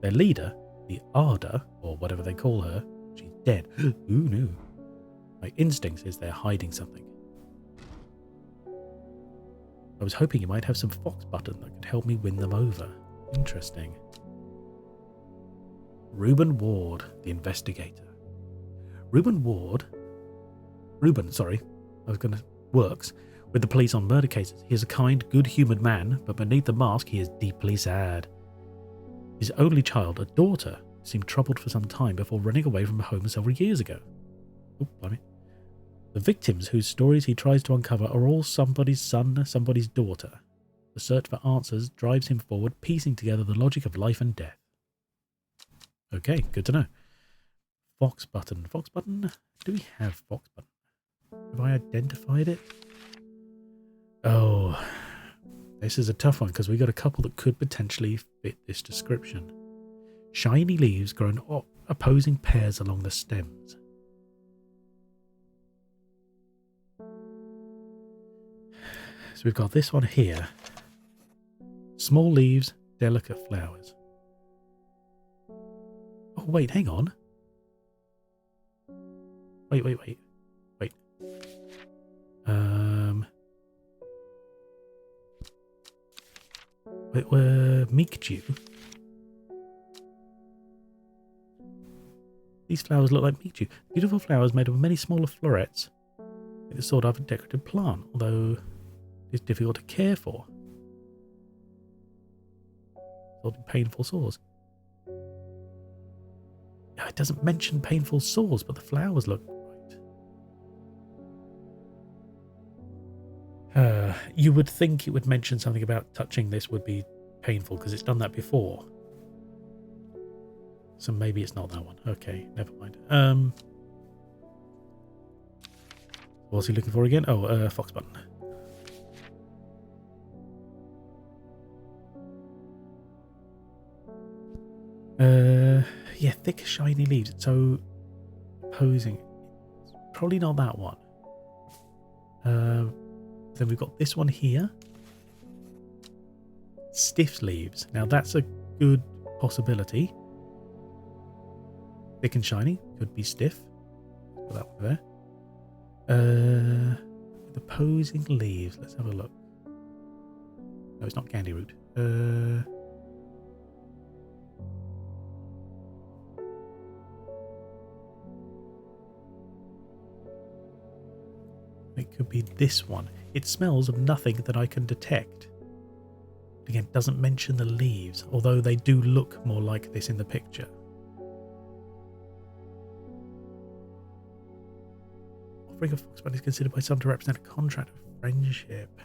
Their leader, the Arda, or whatever they call her, she's dead. Ooh, no. My instinct is they're hiding something. I was hoping you might have some fox button that could help me win them over. Interesting. Reuben Ward, the investigator. Reuben, works with the police on murder cases. He is a kind, good-humoured man, but beneath the mask he is deeply sad. His only child, a daughter, seemed troubled for some time before running away from home several years ago. Oh, blimey. The victims whose stories he tries to uncover are all somebody's son, somebody's daughter. The search for answers drives him forward, piecing together the logic of life and death. Okay, good to know. Fox button. Fox button? Do we have fox button? Have I identified it? Oh, this is a tough one because we got a couple that could potentially fit this description. Shiny leaves grow in opposing pairs along the stems. So we've got this one here. Small leaves, delicate flowers. Oh, wait, hang on. Wait. Where meek dew. These flowers look like meek dew. Beautiful flowers made of many smaller florets. It's sort of a decorative plant, although it's difficult to care for. Sort of painful sores. It doesn't mention painful sores, but the flowers look right. You would think it would mention something about touching this would be painful because it's done that before. So maybe it's not that one. Okay, never mind. What's he looking for again? Oh, fox button. Yeah, thick, shiny leaves. So, posing. Probably not that one. Then we've got this one here. Stiff leaves. Now, that's a good possibility. Thick and shiny. Could be stiff. Put that one there. The posing leaves. Let's have a look. No, it's not candy root. It could be this one. It smells of nothing that I can detect. Again, it doesn't mention the leaves, although they do look more like this in the picture. Offering a fox button is considered by some to represent a contract of friendship.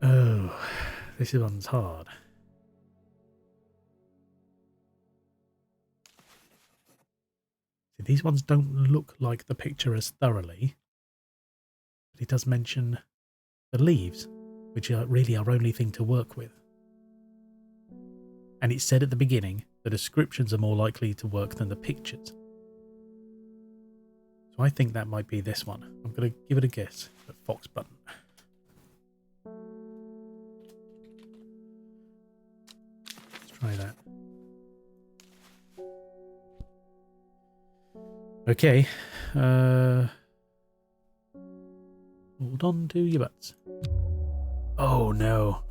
Oh, this one's hard. See, these ones don't look like the picture as thoroughly, but it does mention the leaves, which are really our only thing to work with. And it said at the beginning the descriptions are more likely to work than the pictures. So I think that might be this one. I'm going to give it a guess at fox button. Let's try that. Okay. Hold on to your butts. Oh no.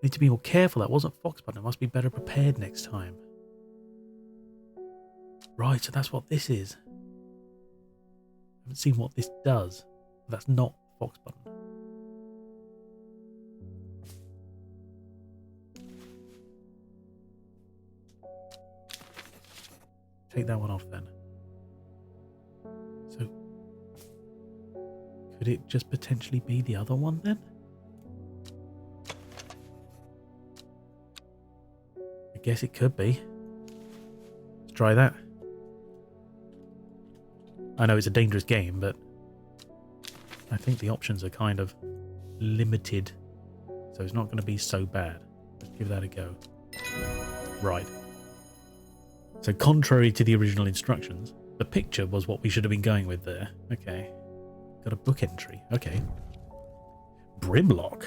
Need to be more careful. That wasn't fox button. I must be better prepared next time. Right, so that's what this is. I haven't seen what this does. That's not fox button. Take that one off then. So, could it just potentially be the other one then? I guess it could be. Let's try that. I know it's a dangerous game, but I think the options are kind of limited, so it's not going to be so bad. Let's give that a go. Right. So contrary to the original instructions, the picture was what we should have been going with there. Okay. Got a book entry. Okay. Brimlock.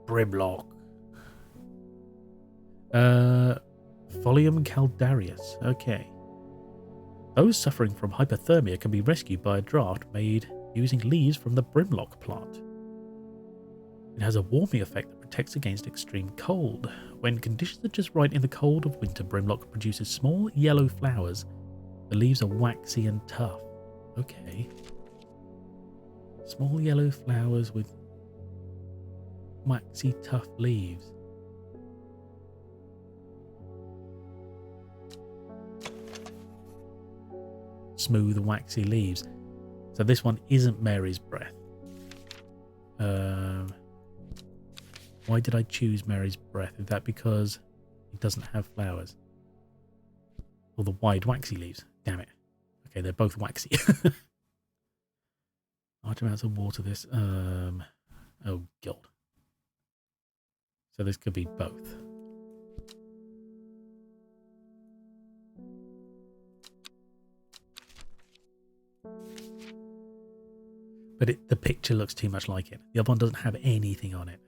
Brimlock. Folium caldarius. Okay. Those suffering from hypothermia can be rescued by a draught made using leaves from the brimlock plant. It has a warming effect that protects against extreme cold. When conditions are just right in the cold of winter, brimlock produces small yellow flowers. The leaves are waxy and tough. Okay. Small yellow flowers with waxy, tough leaves. Smooth, waxy leaves. So this one isn't Mary's breath. Why did I choose Mary's breath? Is that because it doesn't have flowers? Or the wide, waxy leaves? Damn it. Okay, they're both waxy. Large amounts of water, this. Oh, God. So this could be both. But the picture looks too much like it. The other one doesn't have anything on it.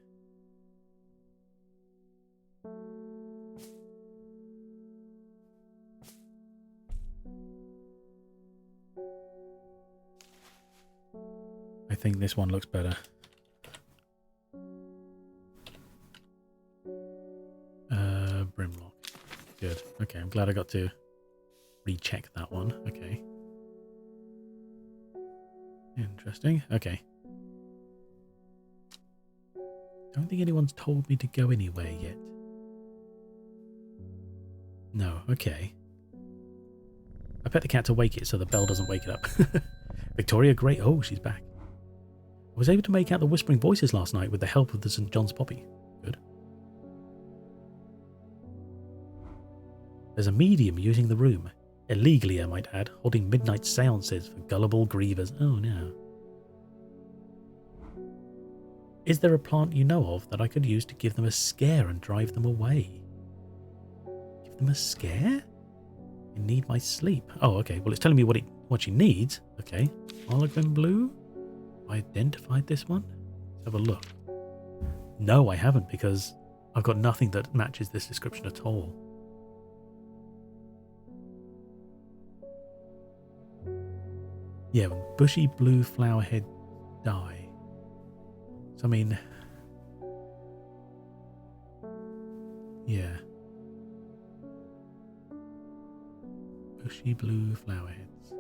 I think this one looks better. Brimlock. Good. Okay, I'm glad I got to recheck that one. Okay. Interesting. Okay. Don't think anyone's told me to go anywhere yet. No, okay. I pet the cat to wake it so the bell doesn't wake it up. Victoria, great. Oh, she's back. I was able to make out the whispering voices last night with the help of the St. John's poppy. Good. There's a medium using the room. Illegally, I might add, holding midnight seances for gullible grievers. Oh no. Is there a plant you know of that I could use to give them a scare and drive them away? Give them a scare? I need my sleep. Oh, okay. Well, it's telling me what she needs. Okay. Harlequin blue? I identified this one? Let's have a look. No, I haven't, because I've got nothing that matches this description at all. Yeah, bushy blue flowerhead dye. So, I mean... yeah. Bushy blue flowerheads.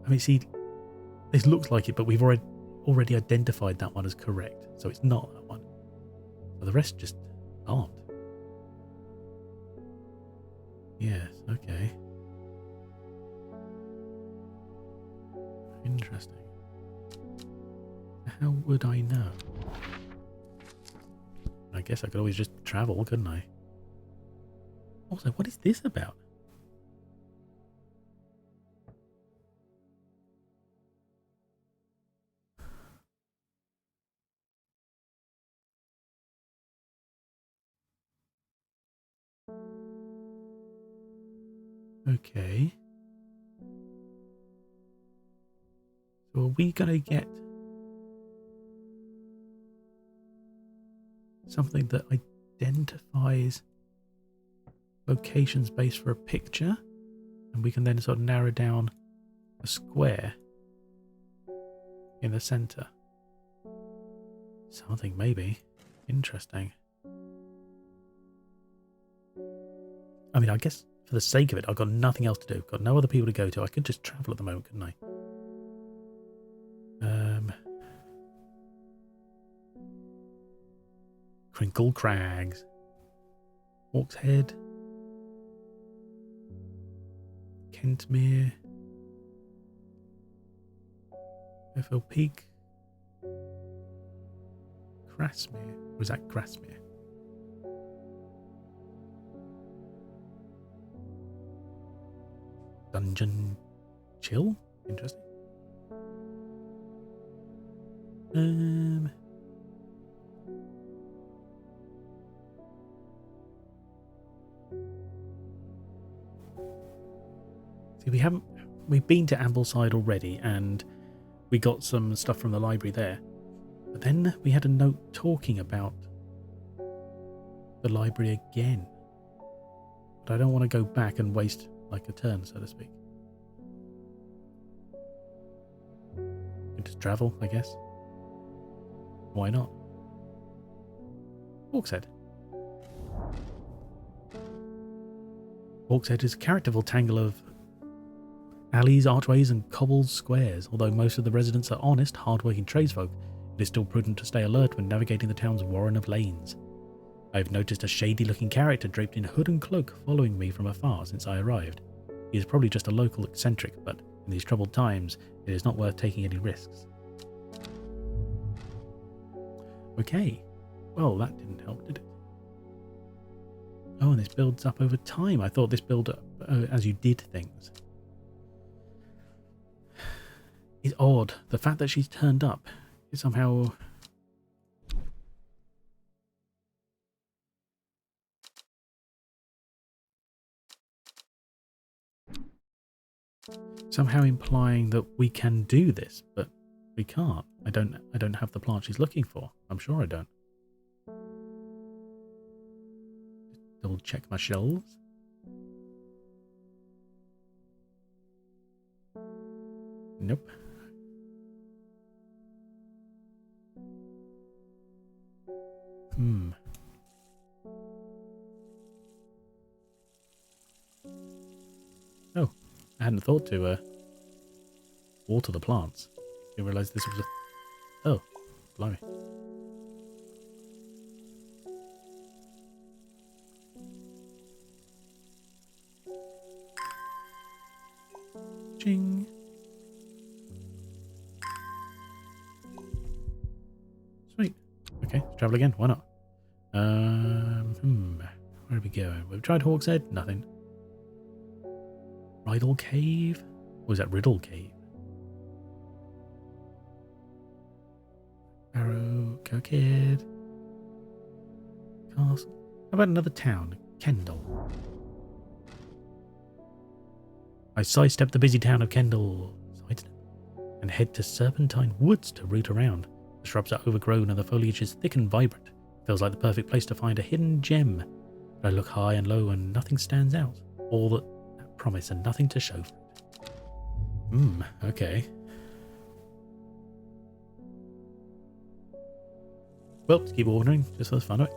I mean, see, this looks like it, but we've already identified that one as correct. So it's not that one. So the rest just aren't. Yes, okay. Interesting. How would I know? I guess I could always just travel, couldn't I? Also, what is this about? Okay. So are we going to get something that identifies location space for a picture? And we can then sort of narrow down a square in the center. Something maybe. Interesting. I mean, I guess for the sake of it, I've got nothing else to do. Got no other people to go to. I could just travel at the moment, couldn't I? Crinkle Crags. Hawk's Head. Kentmere. Effel Peak. Grasmere. Was that Grasmere? Dungeon Chill? Interesting. See, we've been to Ambleside already, and we got some stuff from the library there. But then we had a note talking about the library again. But I don't want to go back and waste like a turn, so to speak. We just travel, I guess. Why not? Hawkshead. Hawkshead is a characterful tangle of alleys, archways, and cobbled squares. Although most of the residents are honest, hard-working tradesfolk, it is still prudent to stay alert when navigating the town's warren of lanes. I have noticed a shady-looking character draped in hood and cloak following me from afar since I arrived. He is probably just a local eccentric, but in these troubled times, it is not worth taking any risks. Okay. Well, that didn't help, did it? Oh, and this builds up over time. I thought this built up as you did things. It's odd. The fact that she's turned up is somehow... somehow implying that we can do this, but we can't. I don't have the plant she's looking for. I'm sure I don't. Just double check my shelves. Nope. Oh, I hadn't thought to water the plants. Didn't realise this was a... oh, blimey. Ching. Sweet. Okay, let's travel again. Why not? tried Hawk's Head? Nothing. Riddle Cave? Or was that Riddle Cave? Arrow, Go Kid. Castle. How about another town? Kendall. I sidestep the busy town of Kendall. Sidestep. And head to Serpentine Woods to root around. The shrubs are overgrown and the foliage is thick and vibrant. Feels like the perfect place to find a hidden gem. But I look high and low and nothing stands out. All that promise and nothing to show for it. Okay. Well, let's keep ordering, just for the fun of it.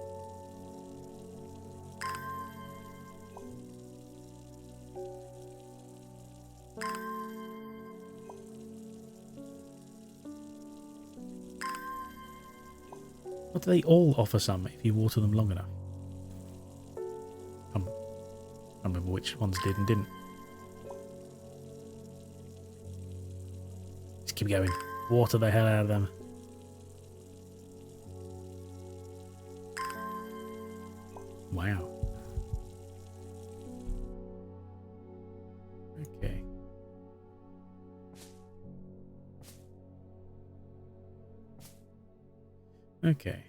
But they all offer some if you water them long enough. I can't remember which ones did and didn't. Just keep going. Water the hell out of them. Wow. Okay. Okay.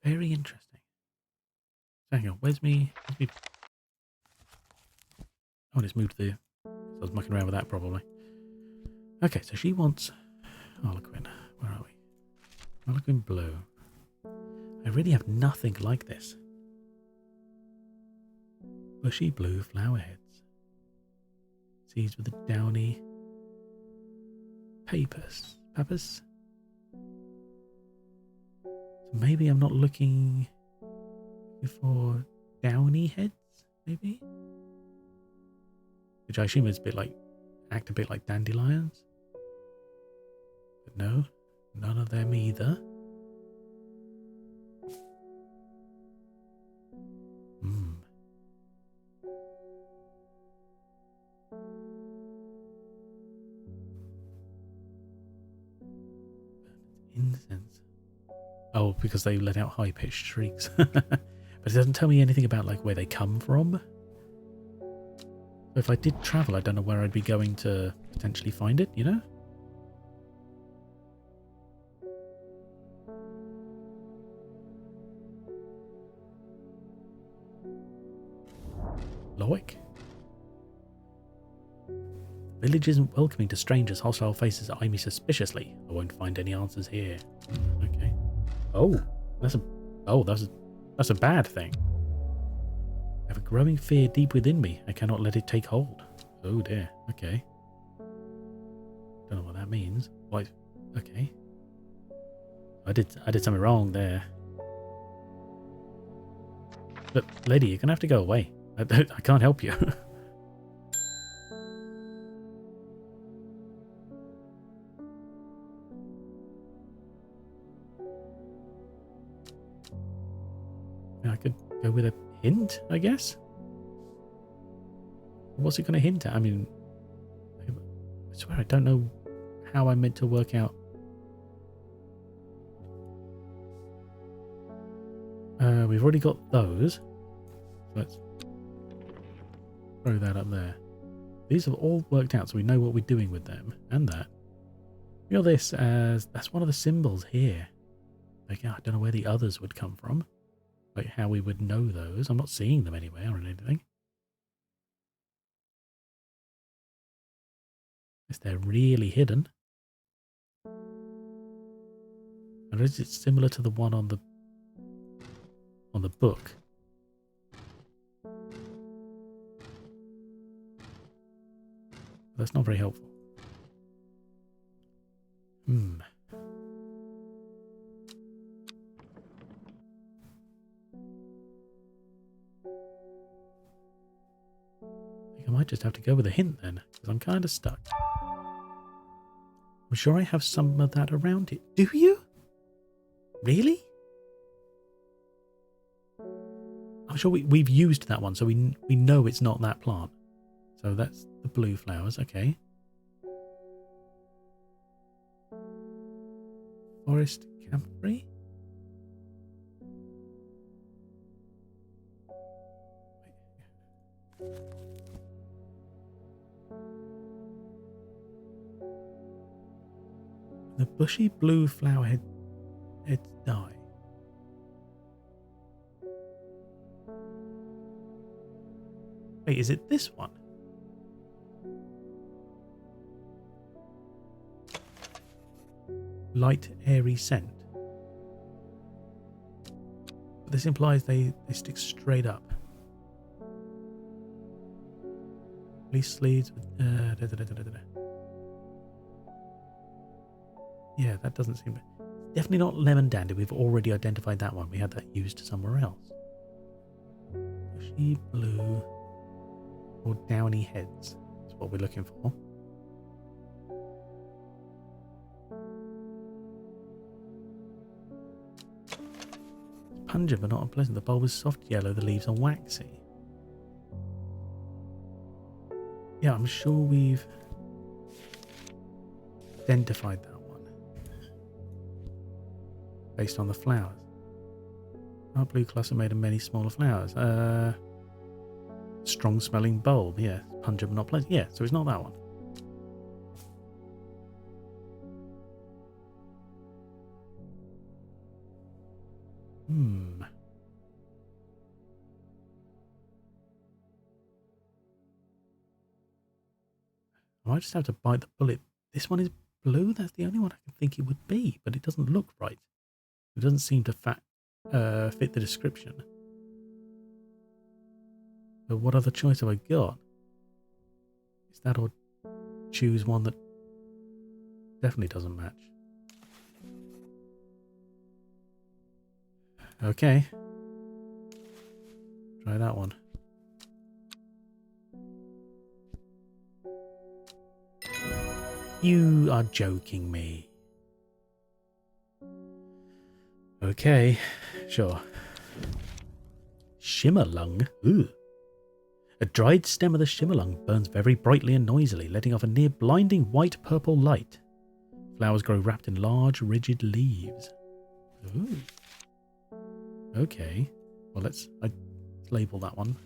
Very interesting. So hang on, where's me? Oh, it's moved the... I was mucking around with that probably. Okay, so she wants Harlequin. Where are we? Harlequin blue. I really have nothing like this. Bushy blue flower heads. Seeds with the downy papers. Papers? So maybe I'm not looking for downy heads, maybe? Which I assume is a bit like, act a bit like dandelions. But no, none of them either. Incense. Oh, because they let out high-pitched shrieks. But it doesn't tell me anything about like where they come from. So if I did travel, I don't know where I'd be going to potentially find it, you know? Loic? Village isn't welcoming to strangers. Hostile faces eye me suspiciously. I won't find any answers here. Okay. Oh, that's a bad thing. I have a growing fear deep within me. I cannot let it take hold. Oh dear. Okay. Don't know what that means. Why? Okay. I did something wrong there. Look, lady, you're gonna have to go away. I can't help you. I could go with a hint, I guess. What's it going to hint at? I mean, I swear I don't know how I'm meant to work out. We've already got those. Let's throw that up there. These have all worked out, so we know what we're doing with them. And that. We got this as... That's one of the symbols here. Like, I don't know where the others would come from. Like how we would know those. I'm not seeing them anywhere or anything. Unless they're really hidden. And is it similar to the one on the book? That's not very helpful. I might just have to go with a hint then, because I'm kind of stuck. I'm sure I have some of that around here. Do you? Really? I'm sure we've used that one, so we know it's not that plant. So that's the blue flowers, okay. Forest camphor? The bushy blue flower heads die. Wait, is it this one? Light, airy scent. But this implies they stick straight up. Leaf leads with... Yeah, that doesn't seem... Definitely not lemon dandy. We've already identified that one. We had that used somewhere else. Bushy blue or downy heads is what we're looking for. It's pungent but not unpleasant. The bulb is soft yellow. The leaves are waxy. Yeah, I'm sure we've identified that one based on the flowers. Dark blue cluster made of many smaller flowers. Strong smelling bulb, yeah. Pungent but not pleasant. Yeah, so it's not that one. I might just have to bite the bullet. This one is blue? That's the only one I can think it would be, but it doesn't look right. It doesn't seem to fit the description. So what other choice have I got? Is that or choose one that definitely doesn't match? Okay. Try that one. You are joking me. Okay, sure. Shimmerlung? Ooh. A dried stem of the shimmerlung burns very brightly and noisily, letting off a near blinding white-purple light. Flowers grow wrapped in large, rigid leaves. Ooh. Okay. Well, let's label that one.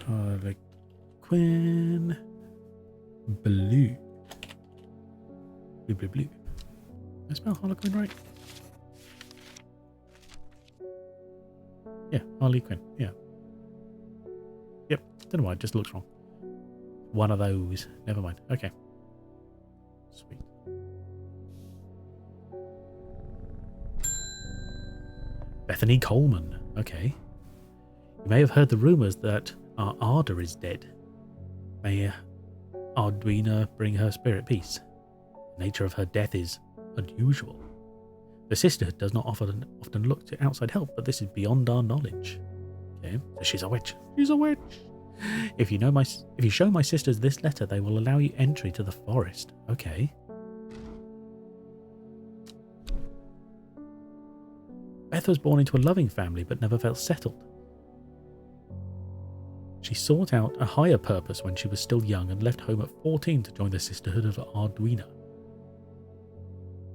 Harlequin blue. Blue. I spell Harlequin right? Yeah, Harlequin. Yeah. Yep. Don't know why. It just looks wrong. One of those. Never mind. Okay. Sweet. Bethany Coleman. Okay. You may have heard the rumours that our Arda is dead. May Arduina bring her spirit peace. The nature of her death is unusual. The sisterhood does not often look to outside help, but this is beyond our knowledge. Okay, so she's a witch. She's a witch. If you show my sisters this letter, they will allow you entry to the forest. Okay. Beth was born into a loving family, but never felt settled. She sought out a higher purpose when she was still young and left home at 14 to join the sisterhood of Arduina.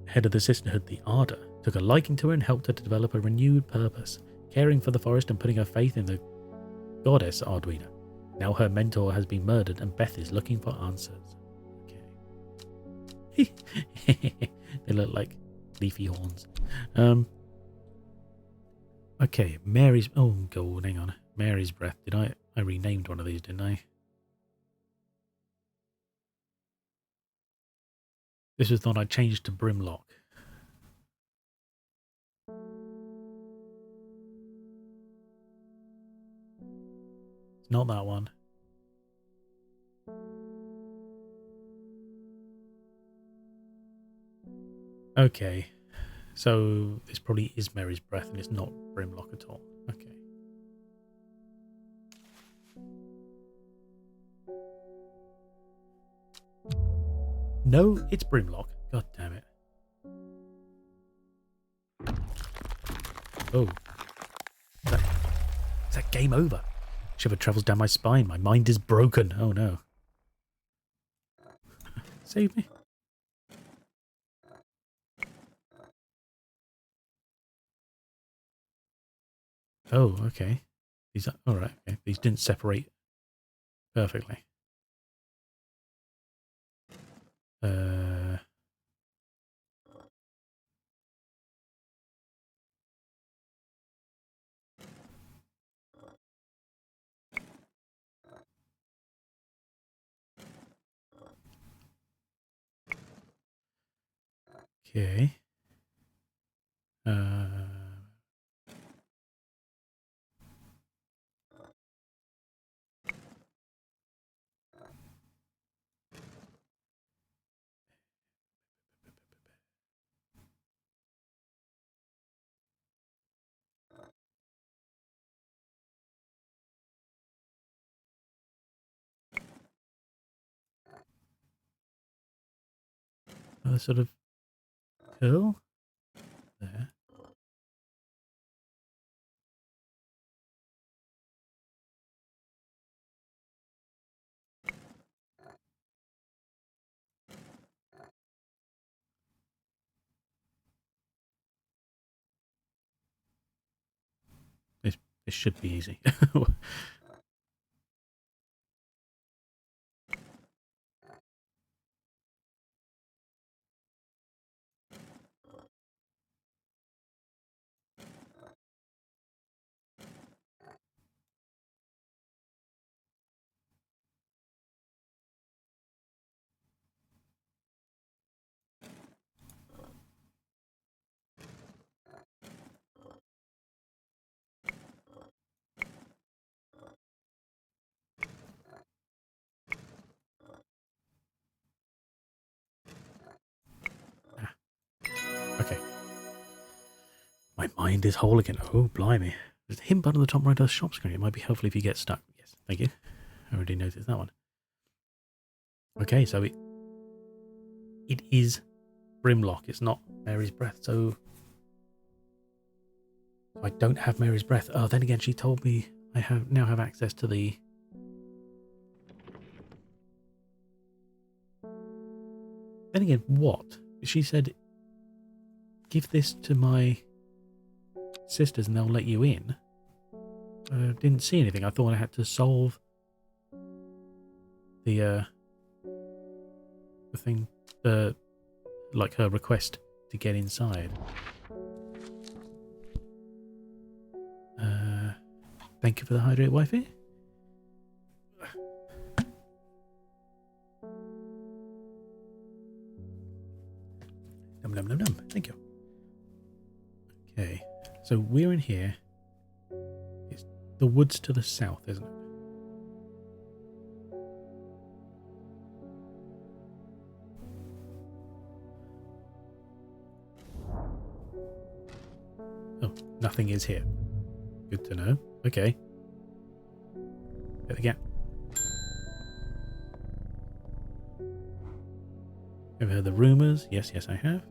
Head of the sisterhood, the Arda, took a liking to her and helped her to develop a renewed purpose, caring for the forest and putting her faith in the goddess Arduina. Now her mentor has been murdered and Beth is looking for answers. Okay. They look like leafy horns. Okay, Mary's... Oh, God, hang on. Mary's breath. Did I renamed one of these, didn't I? This was the one I changed to Brimlock. It's not that one. Okay. So this probably is Mary's breath and it's not Brimlock at all. Okay. No, it's Brimlock. God damn it. Oh. Is that game over? Shiver travels down my spine. My mind is broken. Oh no. Save me. Oh, okay. These are alright, okay. These didn't separate perfectly. Uh, okay. Another sort of curl there. This should be easy. Okay. My mind is whole again. Oh, blimey. There's a hint button on the top right of the shop screen. It might be helpful if you get stuck. Yes, thank you. I already noticed that one. Okay, so it is Brimlock. It's not Mary's Breath. So I don't have Mary's Breath. Oh, then again, she told me I now have access to the... Then again, what? She said, give this to my sisters and they'll let you in. I didn't see anything. I thought I had to solve the thing, like her request to get inside. Thank you for the hydrate Wi-Fi. Num num num num. Thank you. Okay, so we're in here. It's the woods to the south, isn't it? Oh, nothing is here. Good to know. Okay. There we go. Ever heard the rumours? Yes, yes, I have.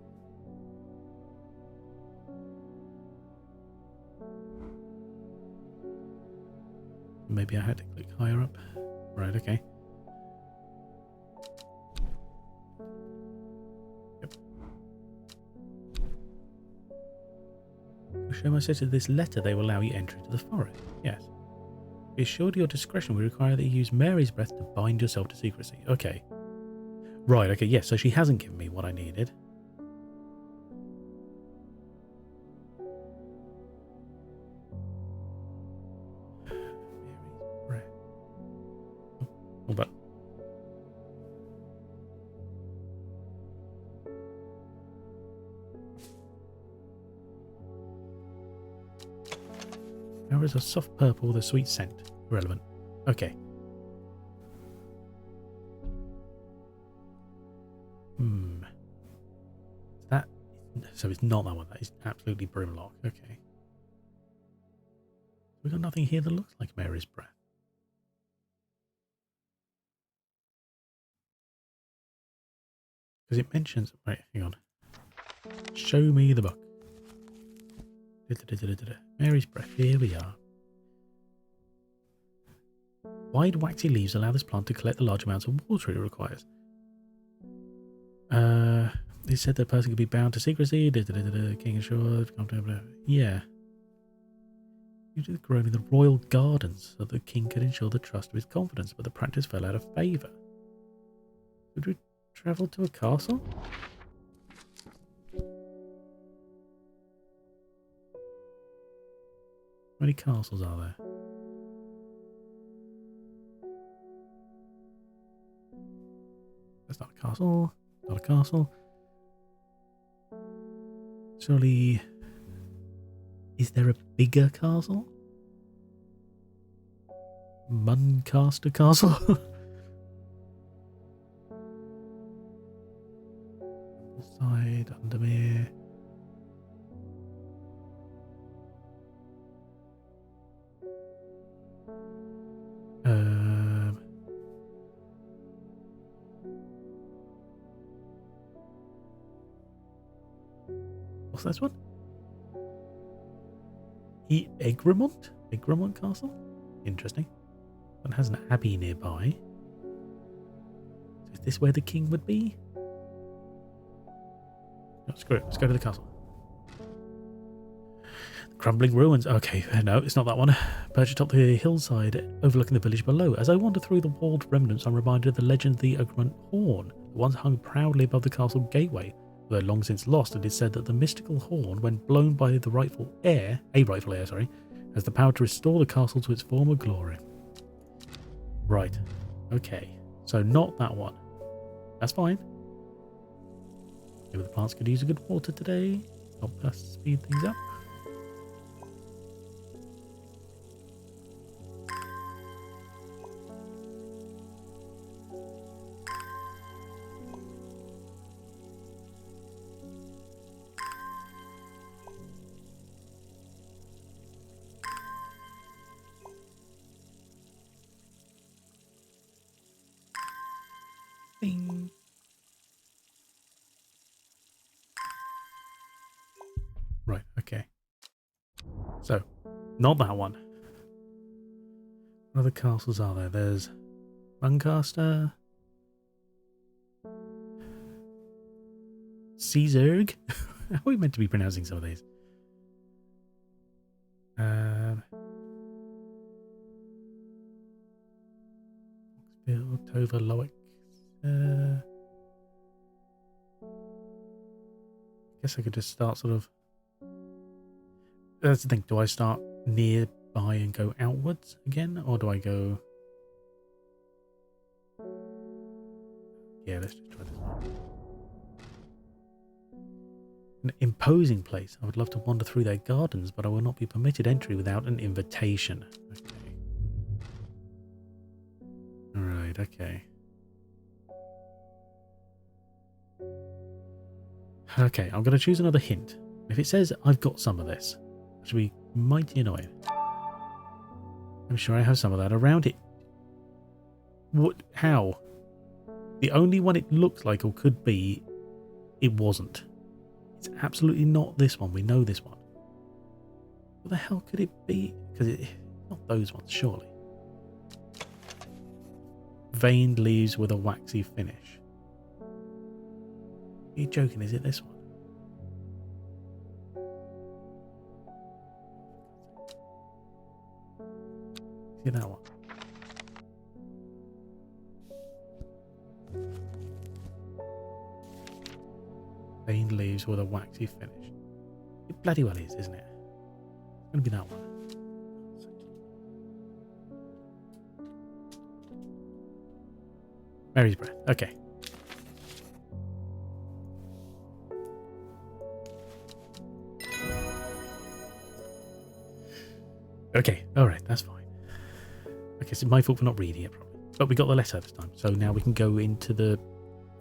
Maybe I had to click higher up. Right, okay. Yep. Show my sister this letter, they will allow you entry to the forest. Yes. Be assured your discretion will require that you use Mary's Breath to bind yourself to secrecy. Okay. Right, okay, yes, so she hasn't given me what I needed. Mary's Breath. Oh, but... There is a soft purple with a sweet scent. Irrelevant. Okay. That... So it's not that one. That is absolutely Brimlock. Okay. We've got nothing here that looks like Mary's Breath. Because it mentions... Right, hang on. Show me the book. Mary's Breath. Here we are. Wide waxy leaves allow this plant to collect the large amounts of water it requires. It said the person could be bound to secrecy. King assured. Yeah. Usually grown in the royal gardens so the king could ensure the trust of his confidence, but the practice fell out of favour. Travel to a castle? How many castles are there? That's not a castle. Not a castle. Surely... Is there a bigger castle? Muncaster Castle? Side, Undermere. What's this one? Egremont? Egremont Castle? Interesting. One has an abbey nearby. So is this where the king would be? No, screw it. Let's go to the castle. Crumbling ruins. Okay, no, it's not that one. Perched atop the hillside overlooking the village below. As I wander through the walled remnants, I'm reminded of the legend of the Egremont horn that once hung proudly above the castle gateway. Though long since lost, it is said that the mystical horn, when blown by the rightful heir, has the power to restore the castle to its former glory. Right. Okay. So not that one. That's fine. Maybe the plants could use a good water today. Help us speed things up. Bing. Right, okay. So, not that one. What other castles are there? There's Muncaster, Caesarg. How are we meant to be pronouncing some of these? Oxbill, Tover, Lowick. Guess I could just start sort of... That's the thing. Do I start nearby and go outwards again? Or do I go... Yeah, let's just try this. An imposing place. I would love to wander through their gardens, but I will not be permitted entry without an invitation. Okay. Alright, okay. Okay, I'm going to choose another hint. If it says I've got some of this, I should be mighty annoyed. I'm sure I have some of that around it. What? How? The only one it looks like or could be, it wasn't. It's absolutely not this one. We know this one. What the hell could it be? Because it's not those ones, surely. Veined leaves with a waxy finish. Are you joking? Is it this one? See that one? Veined leaves with a waxy finish. It bloody well is, isn't it? It's going to be that one. Mary's breath. Okay. Okay, alright, that's fine. Okay, so my fault for not reading it properly. But we got the letter this time, so now we can go into the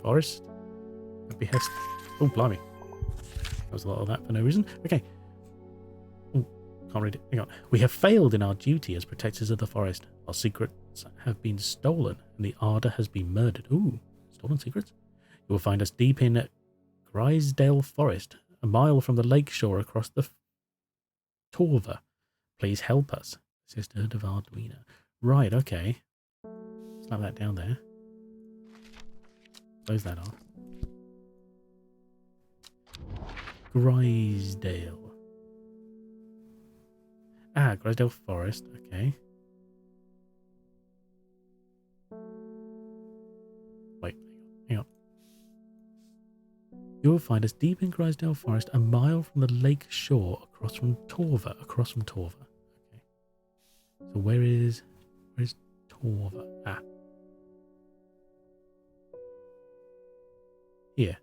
forest. Behest. Oh, blimey. That was a lot of that for no reason. Okay. Oh, can't read it. Hang on. We have failed in our duty as protectors of the forest. Our secrets have been stolen, and the Arder has been murdered. Ooh, stolen secrets? You will find us deep in Grisdale Forest, a mile from the lake shore across the Torva. Please help us. Sisterhood of Arduino. Right, okay. Slap that down there. Close that off. Grisdale. Ah, Grisdale Forest. Okay. Wait, hang on. You will find us deep in Grisdale Forest, a mile from the lake shore, across from Torva. Okay. So where's Torva? Ah. Here.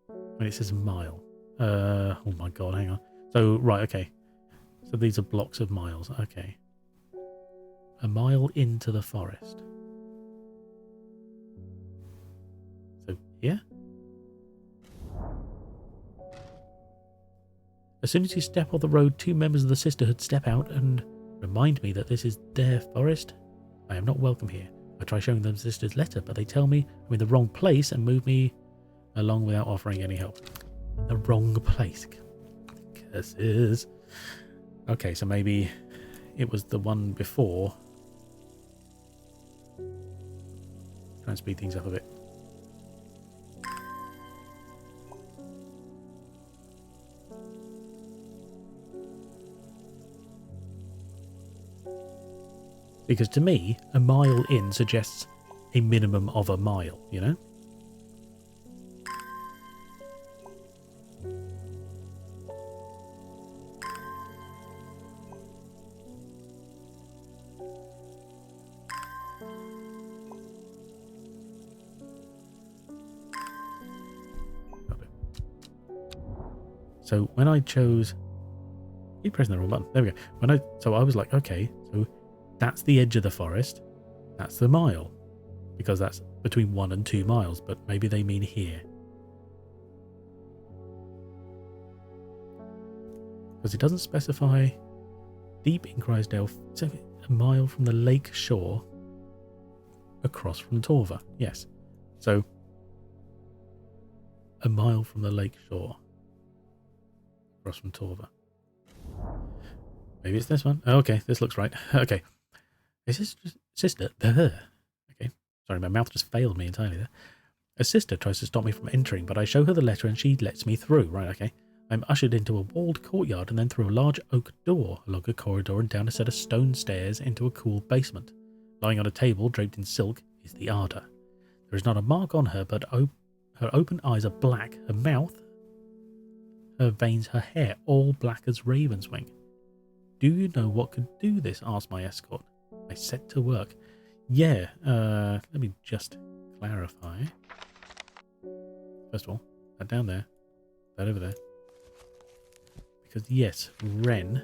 When it says a mile. Oh my god, hang on. So, right, okay. So these are blocks of miles. Okay. A mile into the forest. So, here? As soon as you step off the road, 2 members of the sisterhood step out and remind me that this is their forest. I am not welcome here. I try showing them sister's letter, but they tell me I'm in the wrong place and move me along without offering any help. The wrong place. Curses. Okay, so maybe it was the one before. Try and speed things up a bit. Because to me, a mile in suggests a minimum of a mile, you know? So when I chose... Keep pressing the wrong button. There we go. So I was like, okay, so that's the edge of the forest. That's the mile. Because that's between 1 and 2 miles, but maybe they mean here. Because it doesn't specify deep in Grisdale, so a mile from the lake shore across from Torva. Yes. So a mile from the lake shore across from Torva. Maybe it's this one. Oh, okay, this looks right. Okay. Is this sister? Okay. Sorry, my mouth just failed me entirely there. A sister tries to stop me from entering, but I show her the letter and she lets me through. Right, okay. I'm ushered into a walled courtyard and then through a large oak door, along a corridor and down a set of stone stairs into a cool basement. Lying on a table draped in silk is the Arda. There is not a mark on her, but her open eyes are black, her mouth, her veins, her hair, all black as raven's wing. Do you know what could do this? Asked my escort. I set to work. Yeah, let me just clarify. First of all, that down there, that over there. Because yes, wren.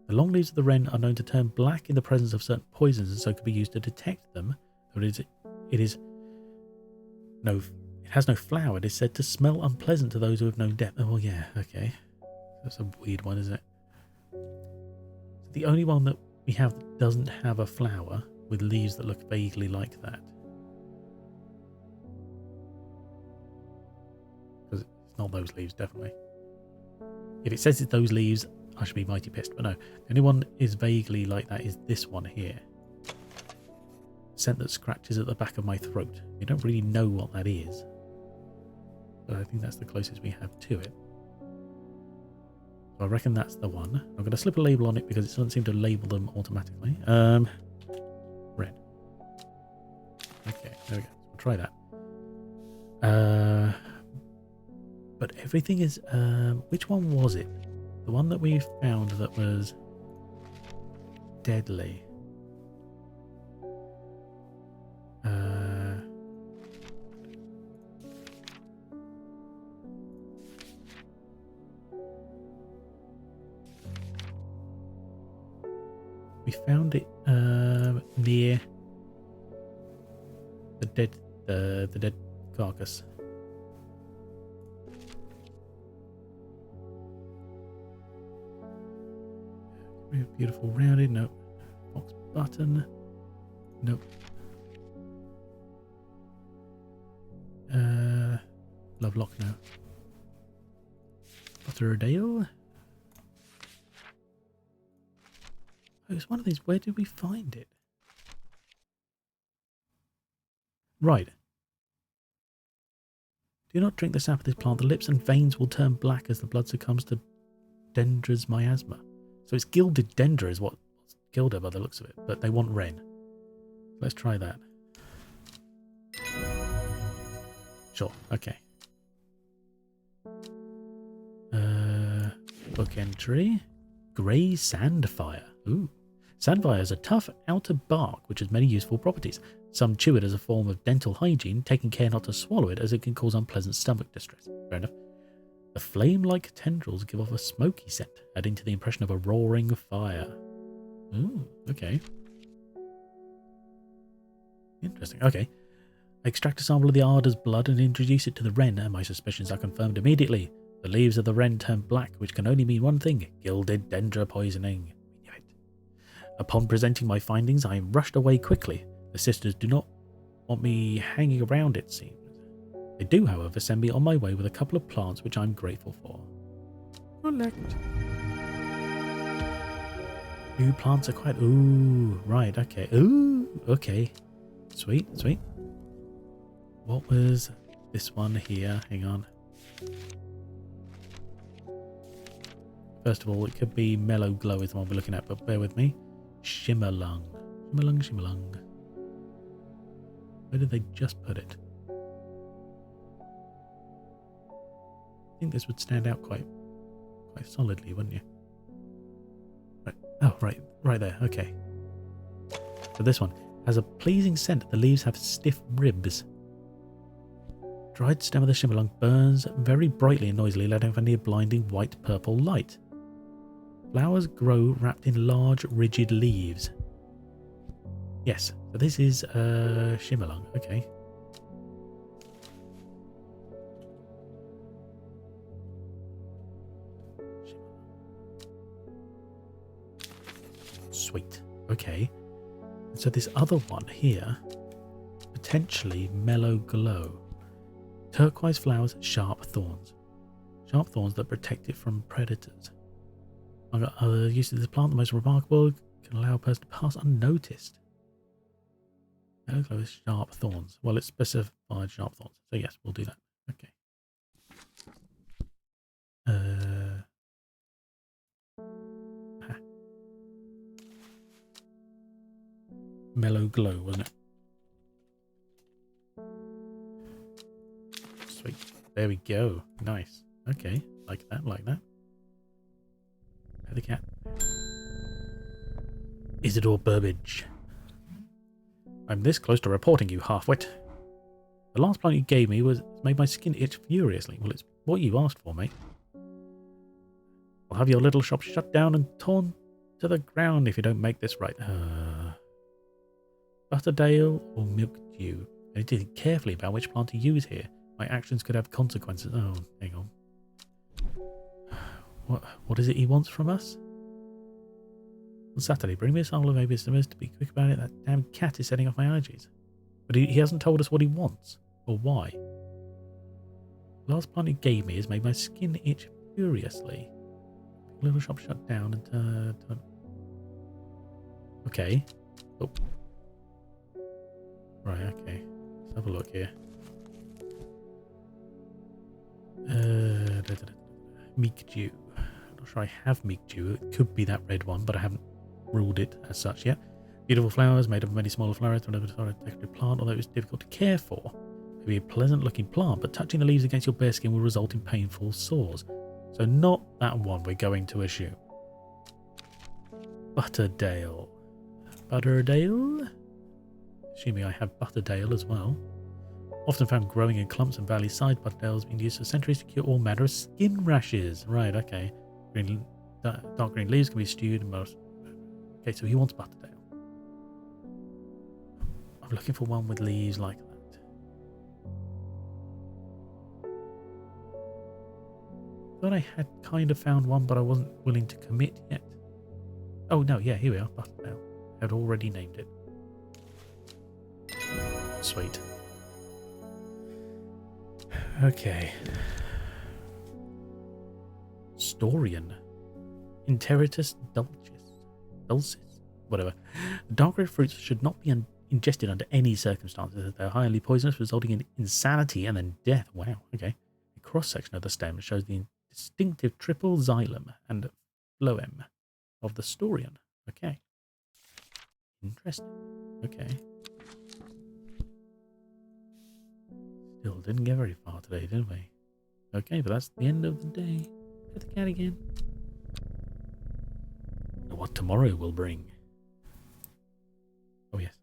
The long leaves of the wren are known to turn black in the presence of certain poisons and so can be used to detect them. Though it has no flower. It is said to smell unpleasant to those who have known death. Oh, well, yeah, okay. That's a weird one, isn't it? The only one that we have that doesn't have a flower with leaves that look vaguely like that. Because it's not those leaves, definitely. If it says it's those leaves, I should be mighty pissed. But no, the only one is vaguely like that is this one here. Scent that scratches at the back of my throat. You don't really know what that is. But I think that's the closest we have to it. So I reckon that's the one. I'm going to slip a label on it because it doesn't seem to label them automatically. Red. Okay, there we go. We'll try that. But everything is... which one was it? The one that we found that was deadly. We found it near the dead carcass. Beautiful rounded. Nope. Fox button. Nope. Lovelock now. Butterdale. Oh, it's one of these. Where did we find it? Right. Do not drink the sap of this plant. The lips and veins will turn black as the blood succumbs to Dendra's miasma. So it's gilded Dendra is what's killed her by the looks of it. But they want Wren. Let's try that. Sure, okay. Book entry. Grey Sandfire. Ooh. Sandfire is a tough outer bark which has many useful properties. Some chew it as a form of dental hygiene, taking care not to swallow it as it can cause unpleasant stomach distress. Fair enough. The flame-like tendrils give off a smoky scent, adding to the impression of a roaring fire. Ooh, okay. Interesting, okay. I extract a sample of the Arder's blood and introduce it to the wren, and my suspicions are confirmed immediately. The leaves of the wren turn black, which can only mean one thing: gilded dendra poisoning. We knew it. Upon presenting my findings, I am rushed away quickly. The sisters do not want me hanging around, it seems. They do, however, send me on my way with a couple of plants which I'm grateful for. Collect. New plants acquired. Ooh, right, okay. Ooh, okay. Sweet, sweet. What was this one here? Hang on. First of all, it could be Mellow Glow is the one we're looking at, but bear with me. Shimmerlung. Shimmerlung, Shimmerlung. Where did they just put it? I think this would stand out quite solidly, wouldn't you? Right. Oh, right there. Okay. So this one has a pleasing scent. The leaves have stiff ribs. Dried stem of the Shimmerlung burns very brightly and noisily, letting off a near blinding white-purple light. Flowers grow wrapped in large, rigid leaves. Yes, so this is Shimmerlung. Okay. Sweet. Okay. And so this other one here, potentially Mellow Glow. Turquoise flowers, sharp thorns. Sharp thorns that protect it from predators. I've got other uses of this plant. The most remarkable can allow a person to pass unnoticed. Mellow Glow is sharp thorns. Well, it's specified sharp thorns. So yes, we'll do that. Okay. Mellow Glow, wasn't it? Sweet. There we go. Nice. Okay. Like that, like that. The cat. Isidore Burbage. I'm this close to reporting you, half-wit. The last plant you gave me made my skin itch furiously. Well, it's what you asked for, mate. I'll have your little shop shut down and torn to the ground if you don't make this right. Butterdale or Milk Dew? I need to think carefully about which plant to use here. My actions could have consequences. Oh, hang on. What is it he wants from us? On Saturday, bring me a sample of Abysmus to be quick about it. That damn cat is setting off my allergies. But he hasn't told us what he wants, or why. The last plant he gave me has made my skin itch furiously. Little shop shut down and okay. Oh. Right, okay. Let's have a look here. Meek Dew. I'm not sure I have Meek Dew. It could be that red one, but I haven't ruled it as such yet. Beautiful flowers made of many smaller flowers. A decorative plant, although it was difficult to care for. Maybe a pleasant looking plant, but touching the leaves against your bare skin will result in painful sores. So not that one we're going to assume. Butterdale. Butterdale? Assuming I have Butterdale as well. Often found growing in clumps and valley side, Butterdale has been used for centuries to cure all manner of skin rashes. Right, okay. Dark green leaves can be stewed and most... Okay, so he wants Butterdale. I'm looking for one with leaves like that. Thought I had kind of found one, but I wasn't willing to commit yet. Oh no, yeah, here we are. Butterdale. I had already named it. Sweet. Okay. Storian. Interitus dulcis. Whatever. Dark red fruits should not be ingested under any circumstances. They're highly poisonous, resulting in insanity and then death. Wow, okay. A cross-section of the stem shows the distinctive triple xylem and phloem of the Storian. Okay. Interesting. Okay. Still didn't get very far today, did we? Okay, but that's the end of the day. Pet the cat again. And what tomorrow will bring. Oh, yes.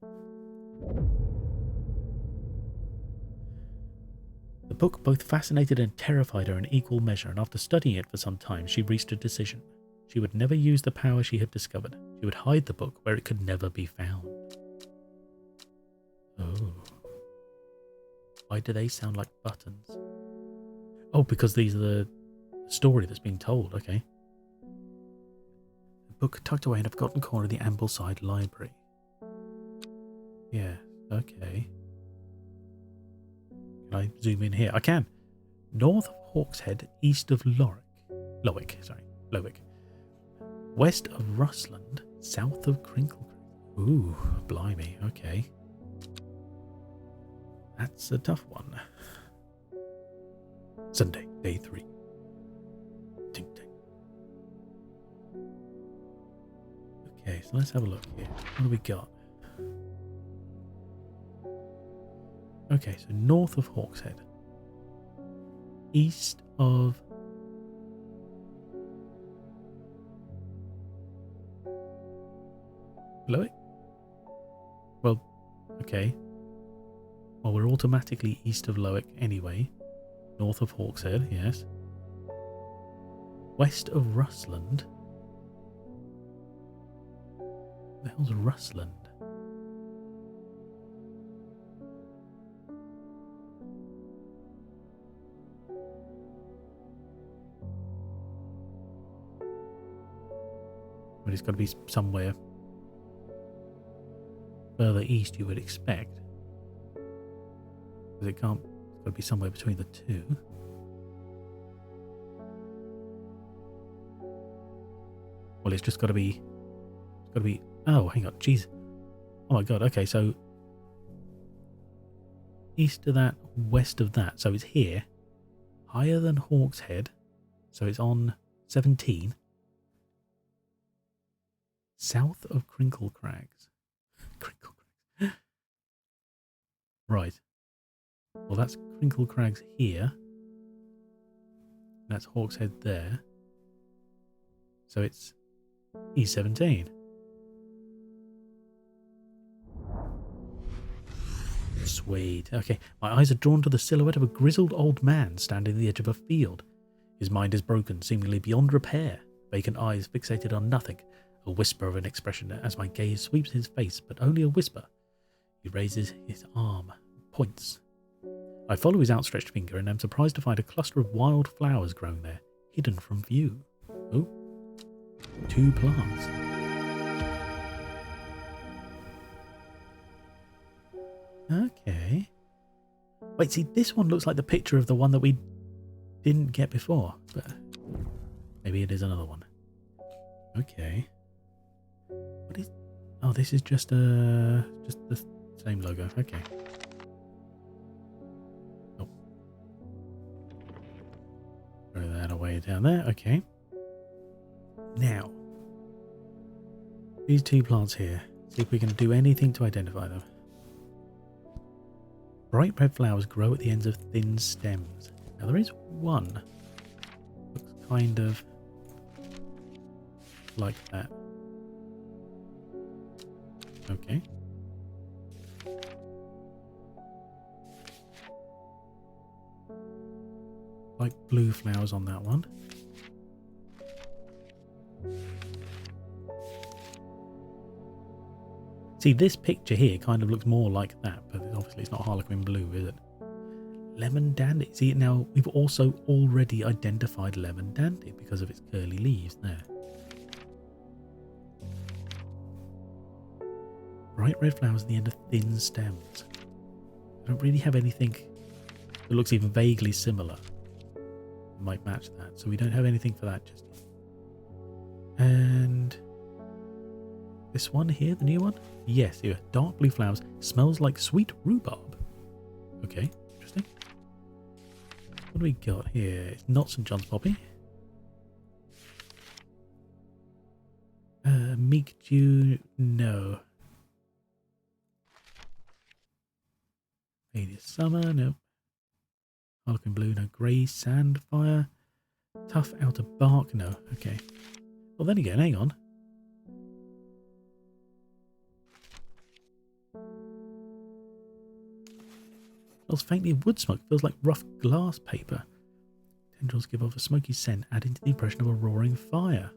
The book both fascinated and terrified her in equal measure, and after studying it for some time, she reached a decision. She would never use the power she had discovered. She would hide the book where it could never be found. Oh. Why do they sound like buttons? Oh, because these are the story that's being told. Okay. The book tucked away in a forgotten corner of the Ambleside Library. Yeah, okay. Can I zoom in here? I can. North of Hawkshead, east of Lowick. West of Rusland, south of Crinkle Creek. Ooh, blimey, okay. That's a tough one. Sunday, day 3. Ting ting. Okay, so let's have a look here. What do we got? Okay, so north of Hawkshead. East of... Lowick? Well, okay. Well, we're automatically east of Lowick anyway. North of Hawkshead, yes. West of Rusland. The hell's Rusland? But it's got to be somewhere further east, you would expect. Because it's got to be somewhere between the two. Well, it's just got to be... Oh, hang on, jeez. Oh my god, okay, so... East of that, west of that. So it's here. Higher than Hawkshead. So it's on 17. South of Crinkle Crags. Crinkle Crags. Right. Well, that's Crinkle Crags here. That's Hawkshead there. So it's E17. Sweet. Okay, my eyes are drawn to the silhouette of a grizzled old man standing at the edge of a field. His mind is broken, seemingly beyond repair. Vacant eyes fixated on nothing. A whisper of an expression as my gaze sweeps his face, but only a whisper. He raises his arm, points. I follow his outstretched finger and am surprised to find a cluster of wild flowers growing there, hidden from view. Oh, 2 plants. Okay. Wait, see, this one looks like the picture of the one that we didn't get before, but maybe it is another one. Okay. What is... Oh, this is just the same logo. Okay. Oh. Throw that away down there. Okay. Now, these 2 plants here. See if we can do anything to identify them. Bright red flowers grow at the ends of thin stems. Now there is one. Looks kind of like that. Okay. Like blue flowers on that one. See, this picture here kind of looks more like that, but obviously it's not Harlequin blue, is it? Lemon dandy. See, now we've also already identified lemon dandy because of its curly leaves there. Bright red flowers at the end of thin stems. I don't really have anything that looks even vaguely similar. It might match that, so we don't have anything for that just yet. And this one here, the new one? Yes, here. Dark blue flowers. Smells like sweet rhubarb. Okay, interesting. What do we got here? It's not St. John's poppy. Meek dew, no. Faded summer, no. Harlequin blue, no. Grey sandfire. Tough outer bark, no. Okay. Well, then again, hang on. Smells faintly of wood smoke. Feels like rough glass paper. Tendrils give off a smoky scent, adding to the impression of a roaring fire.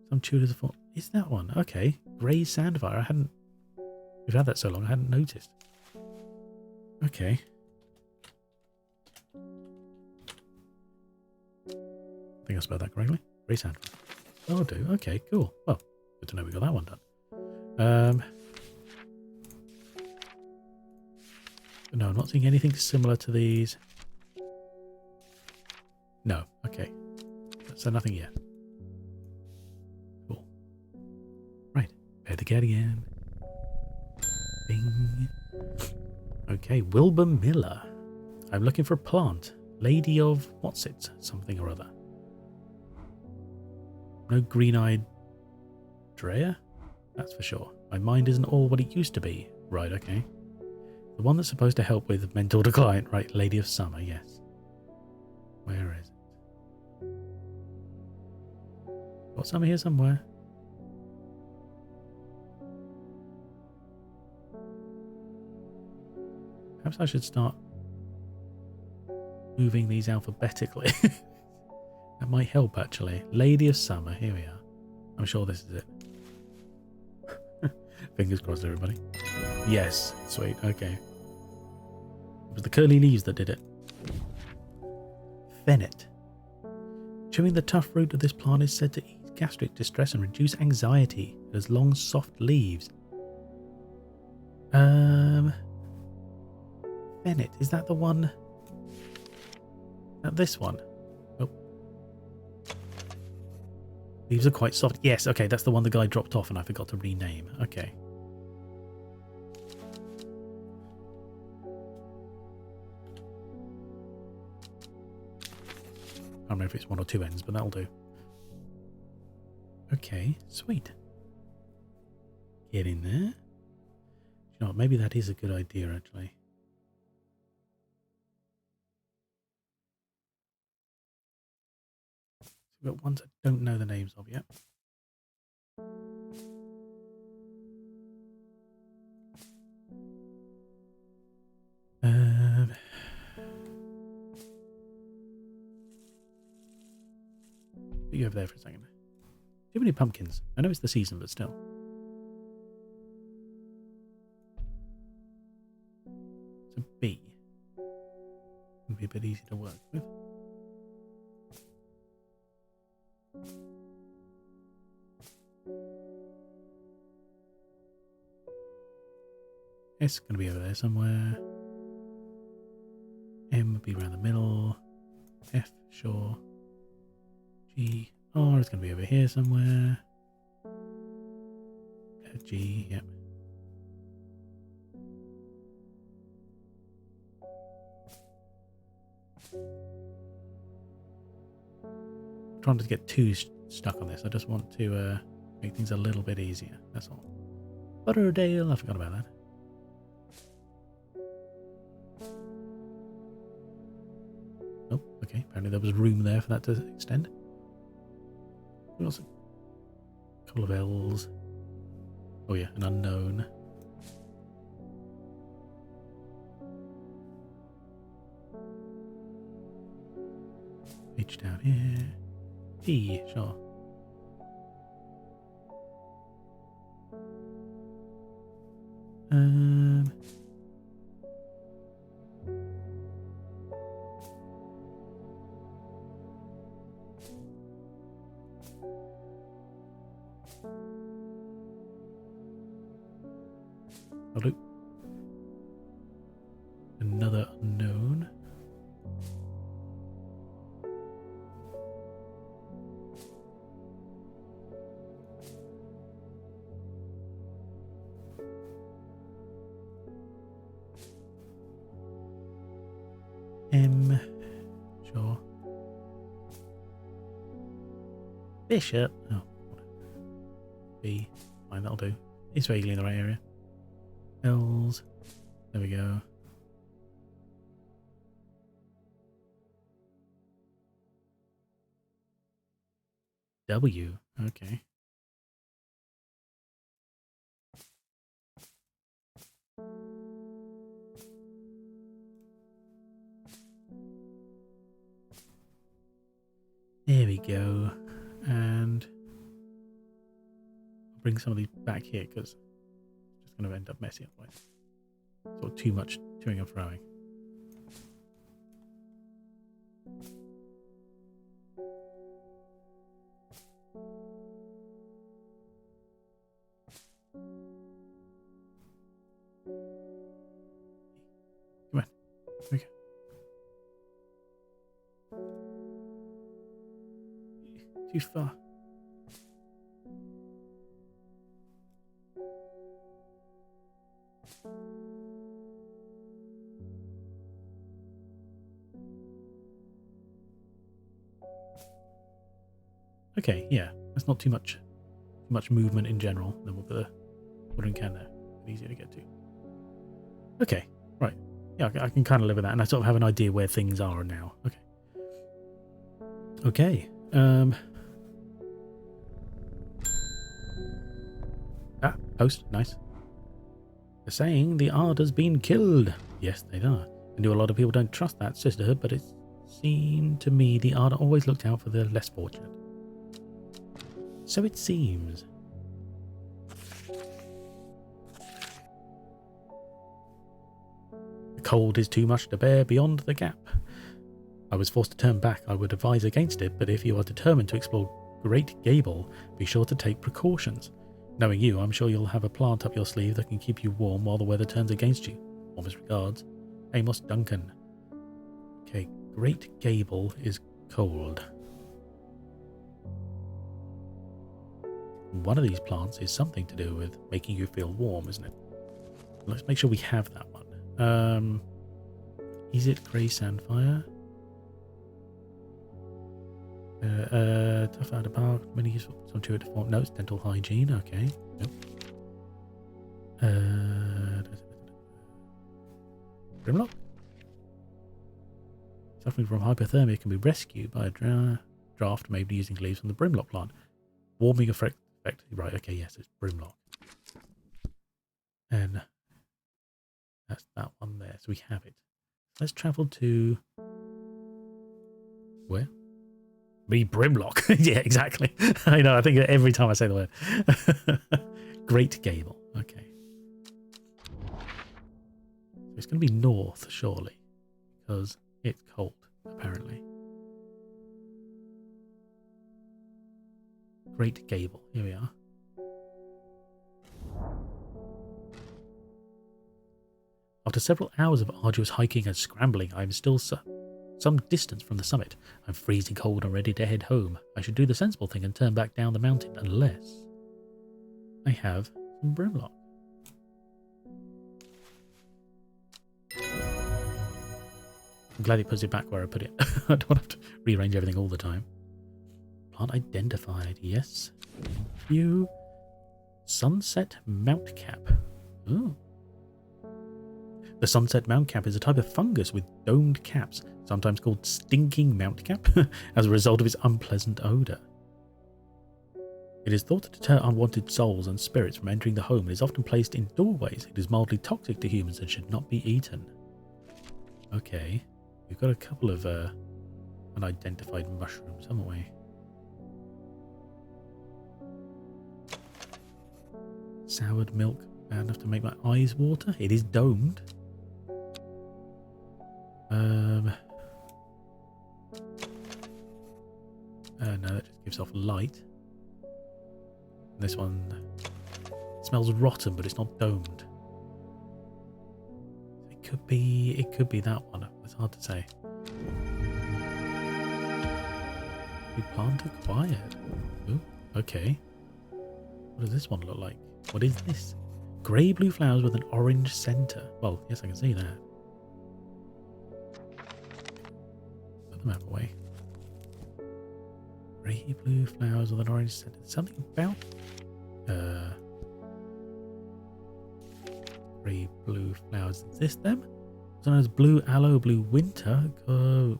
Some tutors have thought, is that one? Okay. Grey sandfire. I hadn't... We've had that so long, I hadn't noticed. Okay. I think I spelled that correctly. Grey sandfire. Oh, do. Okay, cool. Well, good to know we got that one done. No, I'm not seeing anything similar to these. No, okay. So nothing yet. Cool. Right, prepare the cat again. Bing. Okay, Wilbur Miller. I'm looking for a plant. Lady of what's it? Something or other. No green-eyed Drea? That's for sure. My mind isn't all what it used to be. Right, okay. The one that's supposed to help with mental decline. Right, Lady of Summer, yes. Where is it? Got some here somewhere. Perhaps I should start moving these alphabetically. That might help, actually. Lady of Summer, here we are. I'm sure this is it. Fingers crossed, everybody. Yes, sweet, okay. It was the curly leaves that did it. Fennet. Chewing the tough root of this plant is said to ease gastric distress and reduce anxiety. It has long, soft leaves. Fennet, is that the one? This one? Oh. Leaves are quite soft. Yes, okay, that's the one the guy dropped off and I forgot to rename. Okay. I don't know if it's one or two ends, but that'll do. Okay, sweet. Get in there. You know what, maybe that is a good idea, actually. So we've got ones I don't know the names of yet. Put you over there for a second. Do you have any pumpkins? I know it's the season, but still. It's a bee. Would be a bit easy to work with. S going to be over there somewhere. M would be around the middle. F, sure. G, R is going to be over here somewhere. G, yep. I'm trying to get too stuck on this. I just want to make things a little bit easier. That's all. Butterdale, I forgot about that. Oh, okay. Apparently there was room there for that to extend. Also, a couple of L's. Oh yeah, an unknown. H down here. P, sure. I'll do another unknown. M, sure. Bishop. Oh, B. Fine, that'll do. It's vaguely in the right area. L's. There we go. W. Okay. There we go. And I'll bring some of these back here because it's just going to end up messy otherwise. Sort of too much toing and froing. Come on. Okay. Too far. Okay, yeah, that's not too much movement in general. Then we'll put the watering can there. Easier to get to. Okay, right. Yeah, I can kind of live with that, and I sort of have an idea where things are now. Okay. Okay. Post. Nice. They're saying the Arder's been killed. Yes, they are. I knew a lot of people don't trust that sisterhood, but it seemed to me the Arder always looked out for the less fortunate. So it seems. The cold is too much to bear beyond the gap. I was forced to turn back. I would advise against it, but if you are determined to explore Great Gable, be sure to take precautions. Knowing you, I'm sure you'll have a plant up your sleeve that can keep you warm while the weather turns against you. Warmest regards, Amos Duncan. Okay, Great Gable is cold. One of these plants is something to do with making you feel warm, isn't it? Let's make sure we have that one. Is it Grey Sandfire? Tough out of bark, many useful some to it form. No, it's dental hygiene, okay. Nope. Brimlock? Suffering from hypothermia can be rescued by a draft made using leaves from the Brimlock plant. Warming effect, right, okay, yes, it's Brimlock. And that's that one there, so we have it. Let's travel to... where? Brimlock. Yeah, exactly. I know, I think every time I say the word. Great Gable. Okay. So it's going to be north, surely. Because it's cold, apparently. Great Gable. Here we are. After several hours of arduous hiking and scrambling, I am still some distance from the summit. I'm freezing cold and ready to head home. I should do the sensible thing and turn back down the mountain unless I have some Brimlock. I'm glad it puts it back where I put it. I don't have to rearrange everything all the time. Plant identified, yes. You Sunset Mountcap. Ooh. The Sunset Mountcap is a type of fungus with domed caps, sometimes called stinking mountcap, as a result of its unpleasant odour. It is thought to deter unwanted souls and spirits from entering the home and is often placed in doorways. It is mildly toxic to humans and should not be eaten. Okay, we've got a couple of unidentified mushrooms, haven't we? Soured milk, bad enough to make my eyes water. It is domed. No, that just gives off light. This one smells rotten, but it's not domed. It could be that one. It's hard to say. New plant acquired. Ooh, okay. What does this one look like? What is this? Grey blue flowers with an orange centre. Well, yes, I can see that. Put the map away. Grey blue flowers with an orange centre. Something about grey blue flowers. Is this them? Also known as blue aloe, blue winter,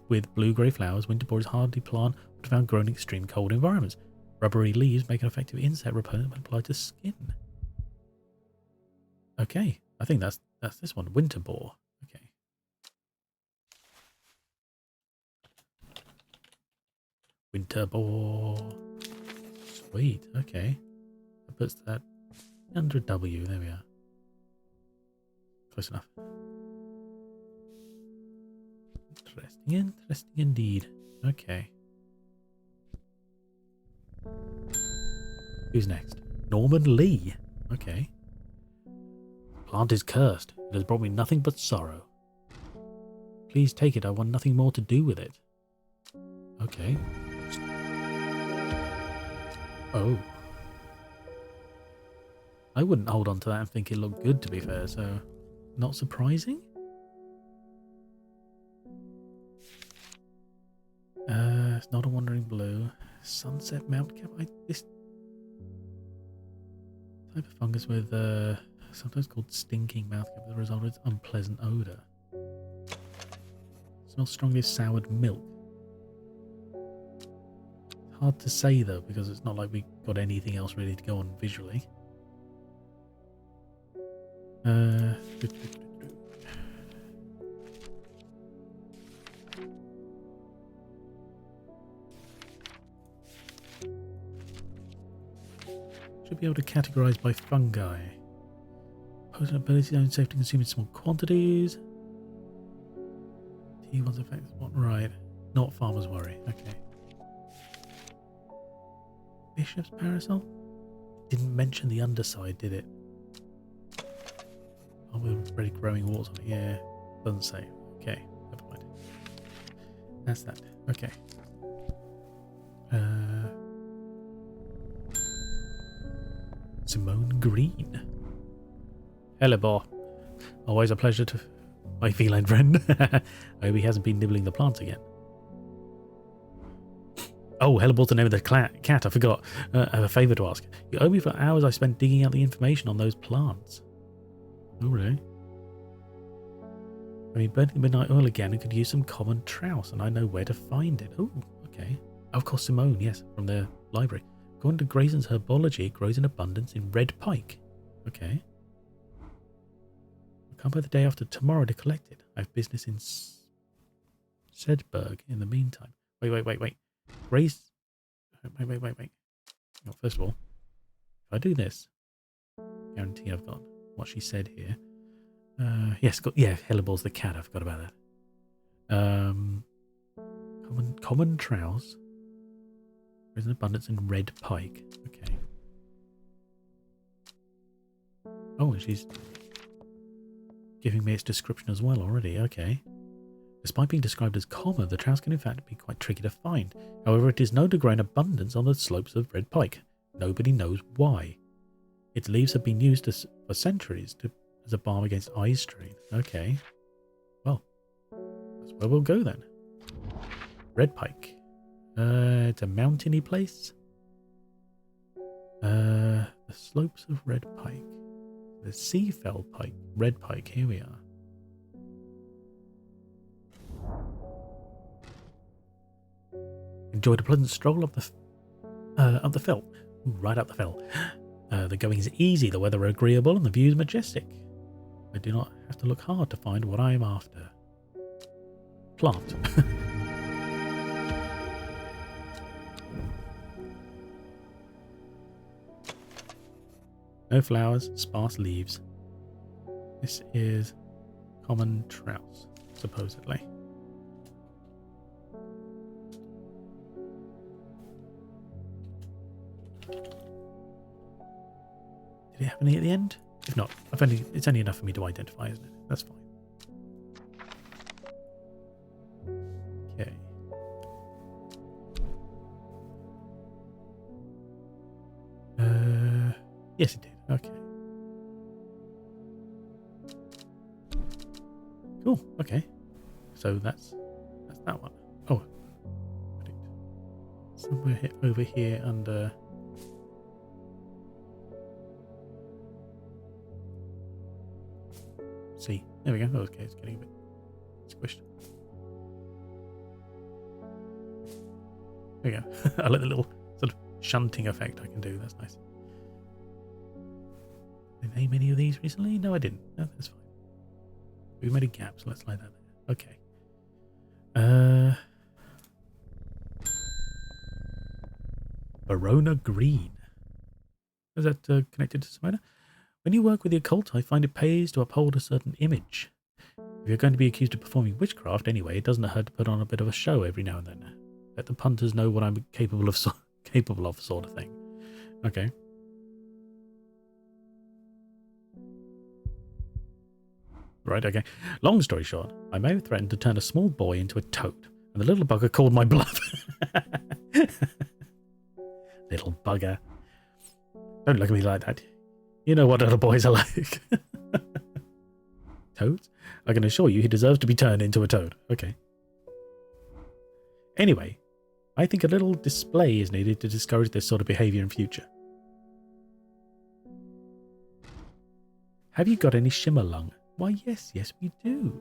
with blue grey flowers. Winter boar is hardy plant, but found grown in extreme cold environments. Rubbery leaves make an effective insect repellent when applied to skin. Okay, I think that's this one, winter boar. Okay. Winter boar. Sweet, okay. That puts that under a W, there we are. Close enough. Interesting indeed. Okay. Who's next? Norman Lee. Okay. Plant is cursed. It has brought me nothing but sorrow. Please take it. I want nothing more to do with it. Okay. Oh. I wouldn't hold on to that and think it looked good, to be fair, so not surprising. It's not a wandering blue. Sunset mount cap. This type of fungus with sometimes called stinking mouth cap, the result of its unpleasant odor. Smells strongly of soured milk. It's hard to say though, because it's not like we got anything else ready to go on visually. Should be able to categorize by fungi. Potent ability own safe to consume in small quantities. T1's effects, what? Right. Not farmer's worry. Okay. Bishop's parasol? Didn't mention the underside, did it? Oh, we're already growing walls on it. Yeah. Doesn't say. Okay. Never mind. That's that. Okay. Simone Green. Hello, boy. Always a pleasure to my feline friend. I hope he hasn't been nibbling the plants again. Oh, Helleball's the name of the cat. I forgot. I have a favour to ask. You owe me for hours I spent digging out the information on those plants. Oh, really? I mean, burning the midnight oil again and could use some common trouse, and I know where to find it. Oh, okay. Of course, Simone, yes, from the library. According to Grayson's herbology, it grows in abundance in red pike. Okay. I'll come by the day after tomorrow to collect it. I have business in Sedberg in the meantime. Wait. Grace. Wait. Well, first of all, if I do this, guarantee I've got what she said here. Yes, Helleball's the cat. I forgot about that. Common trouse. There's an abundance in red pike. Okay. Oh, and she's giving me its description as well already. Okay. Despite being described as common, the trouse can in fact be quite tricky to find. However, it is known to grow in abundance on the slopes of red pike. Nobody knows why. Its leaves have been used for centuries as a balm against eye strain. Okay. Well, that's where we'll go then. Red pike. It's a mountainy place. The slopes of red pike. The sea fell pike. Red pike. Here we are. Enjoyed a pleasant stroll up the fell. Ooh, right up the fell. The going is easy, the weather agreeable, and the view is majestic. I do not have to look hard to find what I am after. Plant. No flowers, sparse leaves. This is common trouse, supposedly. Did it have any at the end? If not, it's only enough for me to identify, isn't it? That's fine. Okay. Yes, it did. Okay. Cool. Okay. So that's that one. Oh, somewhere over here under. See, there we go. Oh, okay, it's getting a bit squished. There we go. I like the little sort of shunting effect I can do. That's nice. Did I name any of these recently? No, I didn't. No, that's fine. We've made a gap, so let's slide that there. Okay. Verona Green. Is that connected to Simona? When you work with the occult, I find it pays to uphold a certain image. If you're going to be accused of performing witchcraft anyway, it doesn't hurt to put on a bit of a show every now and then. Let the punters know what I'm capable of, sort of thing. Okay. Right, okay. Long story short, I may have threatened to turn a small boy into a toad, and the little bugger called my bluff. Little bugger. Don't look at me like that. You know what little boys are like. Toads? I can assure you he deserves to be turned into a toad. Okay. Anyway, I think a little display is needed to discourage this sort of behaviour in future. Have you got any shimmer lung? Why, yes, we do.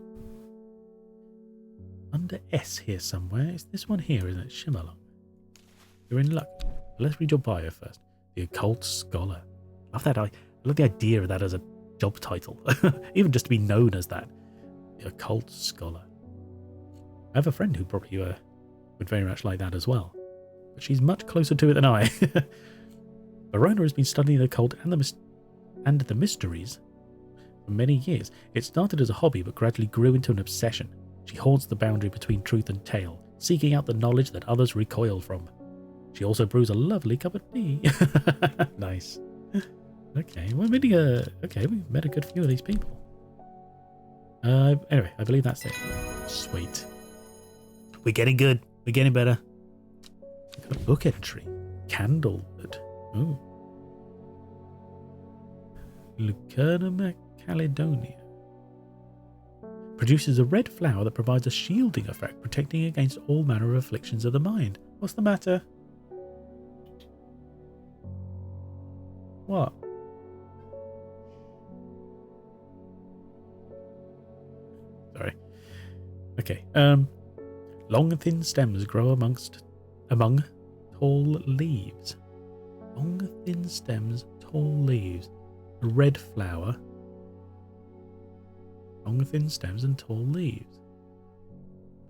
Under S here somewhere. It's this one here, isn't it? Shimmer lung. You're in luck. Let's read your bio first. The Occult Scholar. Love that. I love the idea of that as a job title. Even just to be known as that. The Occult Scholar. I have a friend who probably would very much like that as well. But she's much closer to it than I. Verona has been studying the occult and the mysteries for many years. It started as a hobby but gradually grew into an obsession. She haunts the boundary between truth and tale, seeking out the knowledge that others recoil from. She also brews a lovely cup of tea. Nice. Okay, we're meeting we've met a good few of these people. Anyway, I believe that's it. Sweet. We're getting good. We're getting better. We've got a book entry. Candlewood. Ooh. Lucernum Caledonia. Produces a red flower that provides a shielding effect, protecting against all manner of afflictions of the mind. What's the matter? What? Sorry. Okay. Long and thin stems grow among tall leaves. Long, thin stems, tall leaves. A red flower. Long, thin stems and tall leaves.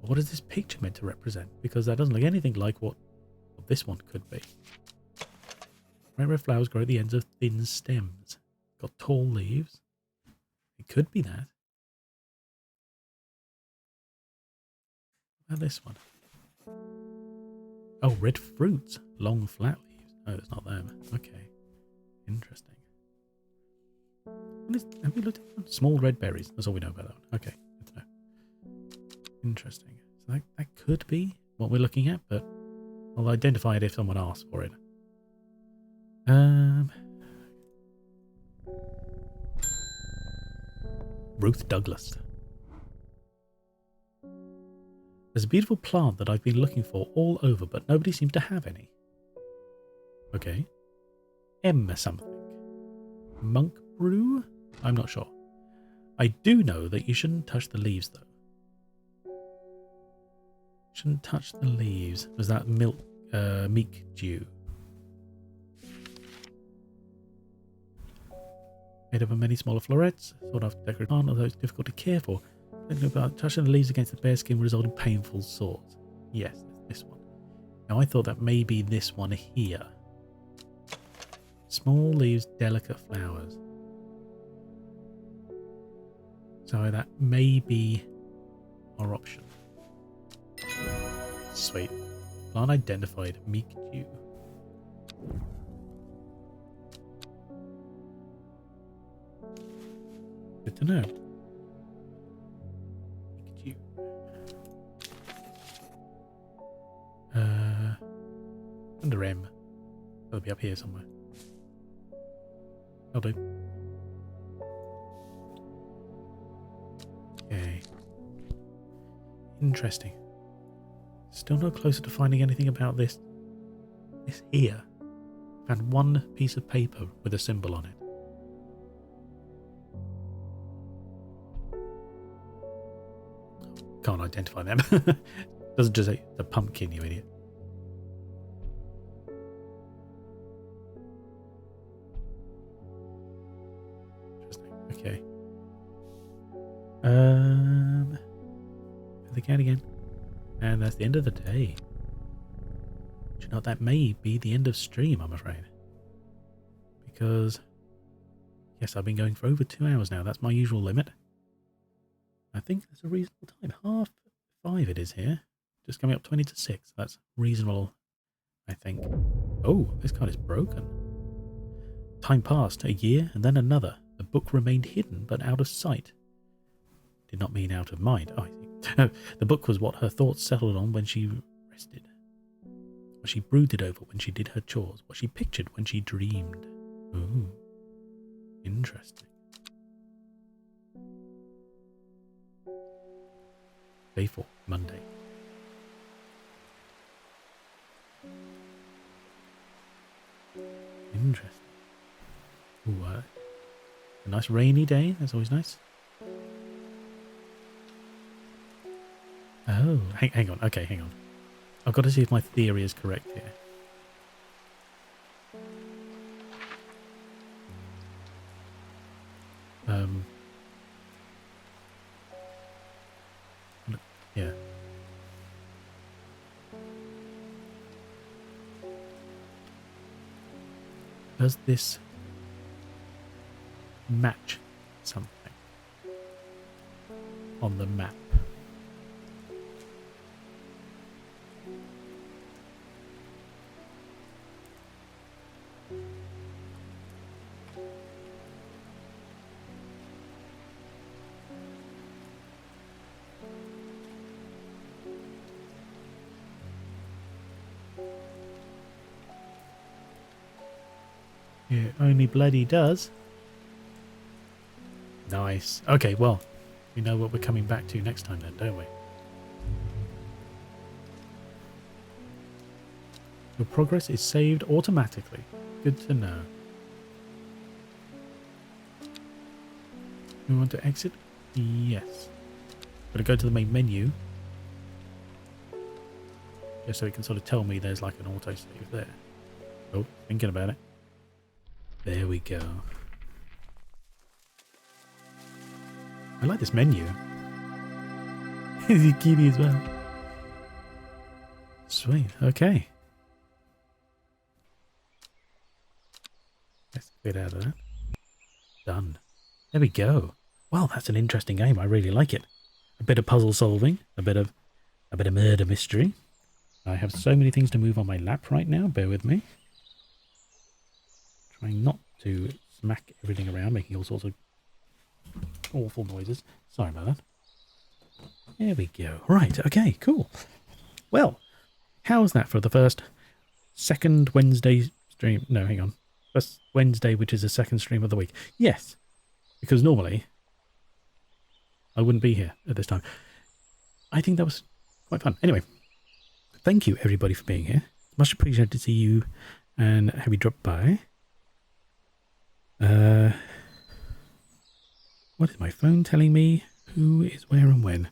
What is this picture meant to represent? Because that doesn't look anything like what this one could be. Red flowers grow at the ends of thin stems. Got tall leaves. It could be that. What about this one? Oh, red fruits. Long flat leaves. No, it's not them. Okay. Interesting. Have we looked at that? Small red berries. That's all we know about that one. Okay. Good to know. Interesting. So that could be what we're looking at, but I'll identify it if someone asks for it. Ruth Douglas. There's a beautiful plant that I've been looking for all over, but nobody seems to have any. Okay. M something. Monk brew? I'm not sure. I do know that you shouldn't touch the leaves, though. Shouldn't touch the leaves. Was that meek dew? Made up of many smaller florets, sort of decorative plant, although it's difficult to care for. Thinking about touching the leaves against the bare skin will result in painful sores. Yes, this one. Now I thought that may be this one here. Small leaves, delicate flowers. So that may be our option. Sweet. Plant identified. Meek dew. Good to know. Meek dew. Under M. That'll be up here somewhere. I'll do. Okay. Interesting. Still no closer to finding anything about this. This here. Found one piece of paper with a symbol on it. Can't identify them. Doesn't just say the pumpkin, you idiot. Okay. The cat again. And that's the end of the day. Do you know, that may be the end of stream, I'm afraid. Because, yes, I've been going for over 2 hours now. That's my usual limit. I think that's a reasonable time. 5:30 it is here. Just coming up 20 to 6. That's reasonable, I think. Oh, this card is broken. Time passed, a year, and then another. The book remained hidden, but out of sight. Did not mean out of mind. Oh, I see. No, the book was what her thoughts settled on when she rested. What she brooded over when she did her chores. What she pictured when she dreamed. Ooh, interesting. Day 4, Monday. Interesting. Ooh, a nice rainy day. That's always nice. Oh, hang on. Okay, hang on. I've got to see if my theory is correct here. Yeah. Does this match something on the map? It only bloody does. Nice. Okay, well, we know what we're coming back to next time then, don't we? Your progress is saved automatically. Good to know. We want to exit? Yes. Got to go to the main menu. Just so it can sort of tell me there's like an autosave there. Oh, thinking about it. There we go. I like this menu. Is he cutie as well? Sweet. Okay. Let's get out of that. Done. There we go. Well, that's an interesting game. I really like it. A bit of puzzle solving, a bit of murder mystery. I have so many things to move on my lap right now. Bear with me. Trying not to smack everything around, making all sorts of awful noises. Sorry about that. There we go. Right, okay, cool. Well, how's that for the second Wednesday stream? No, hang on. First Wednesday, which is the second stream of the week. Yes, because normally I wouldn't be here at this time. I think that was quite fun. Anyway, thank you everybody for being here. Much appreciated to see you and have you dropped by. What is my phone telling me? Who is where and when?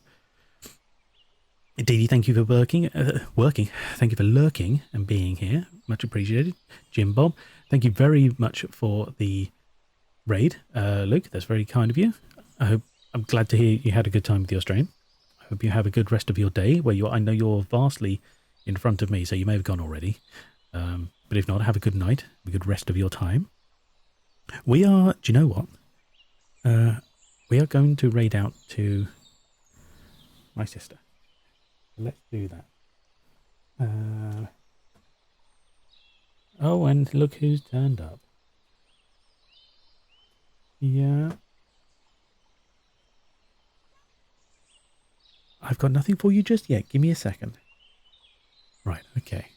Dee, thank you for working. Thank you for lurking and being here. Much appreciated. Jim Bob, thank you very much for the raid. Luke, that's very kind of you. I'm glad to hear you had a good time with your stream. I hope you have a good rest of your day. Where I know you're vastly in front of me, so you may have gone already. But if not, have a good night, a good rest of your time. We are, do you know what? We are going to raid out to my sister. Let's do that. Oh, and look who's turned up. Yeah. I've got nothing for you just yet. Give me a second. Right, okay.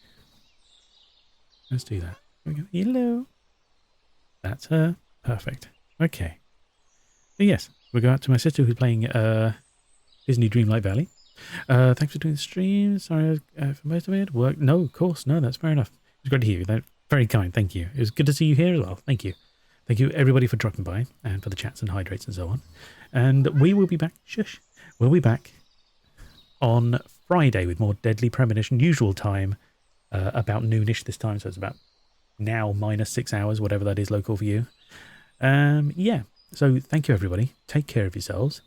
Let's do that. Hello. That's her. Perfect. Okay. So yes, we'll go out to my sister who's playing Disney Dreamlight Valley. Thanks for doing the stream. Sorry for most of it. Work. No, of course. No, that's fair enough. It was great to hear you. That's very kind. Thank you. It was good to see you here as well. Thank you. Thank you everybody for dropping by and for the chats and hydrates and so on. And we will be back. Shush. We'll be back on Friday with more Deadly Premonition, usual time, about noonish this time. So it's about now minus 6 hours, whatever that is local for you. Yeah. So thank you, everybody. Take care of yourselves.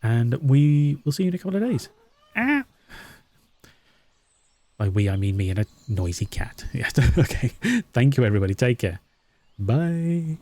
And we will see you in a couple of days. Ah! By we, I mean me and a noisy cat. Yes. Okay. Thank you, everybody. Take care. Bye.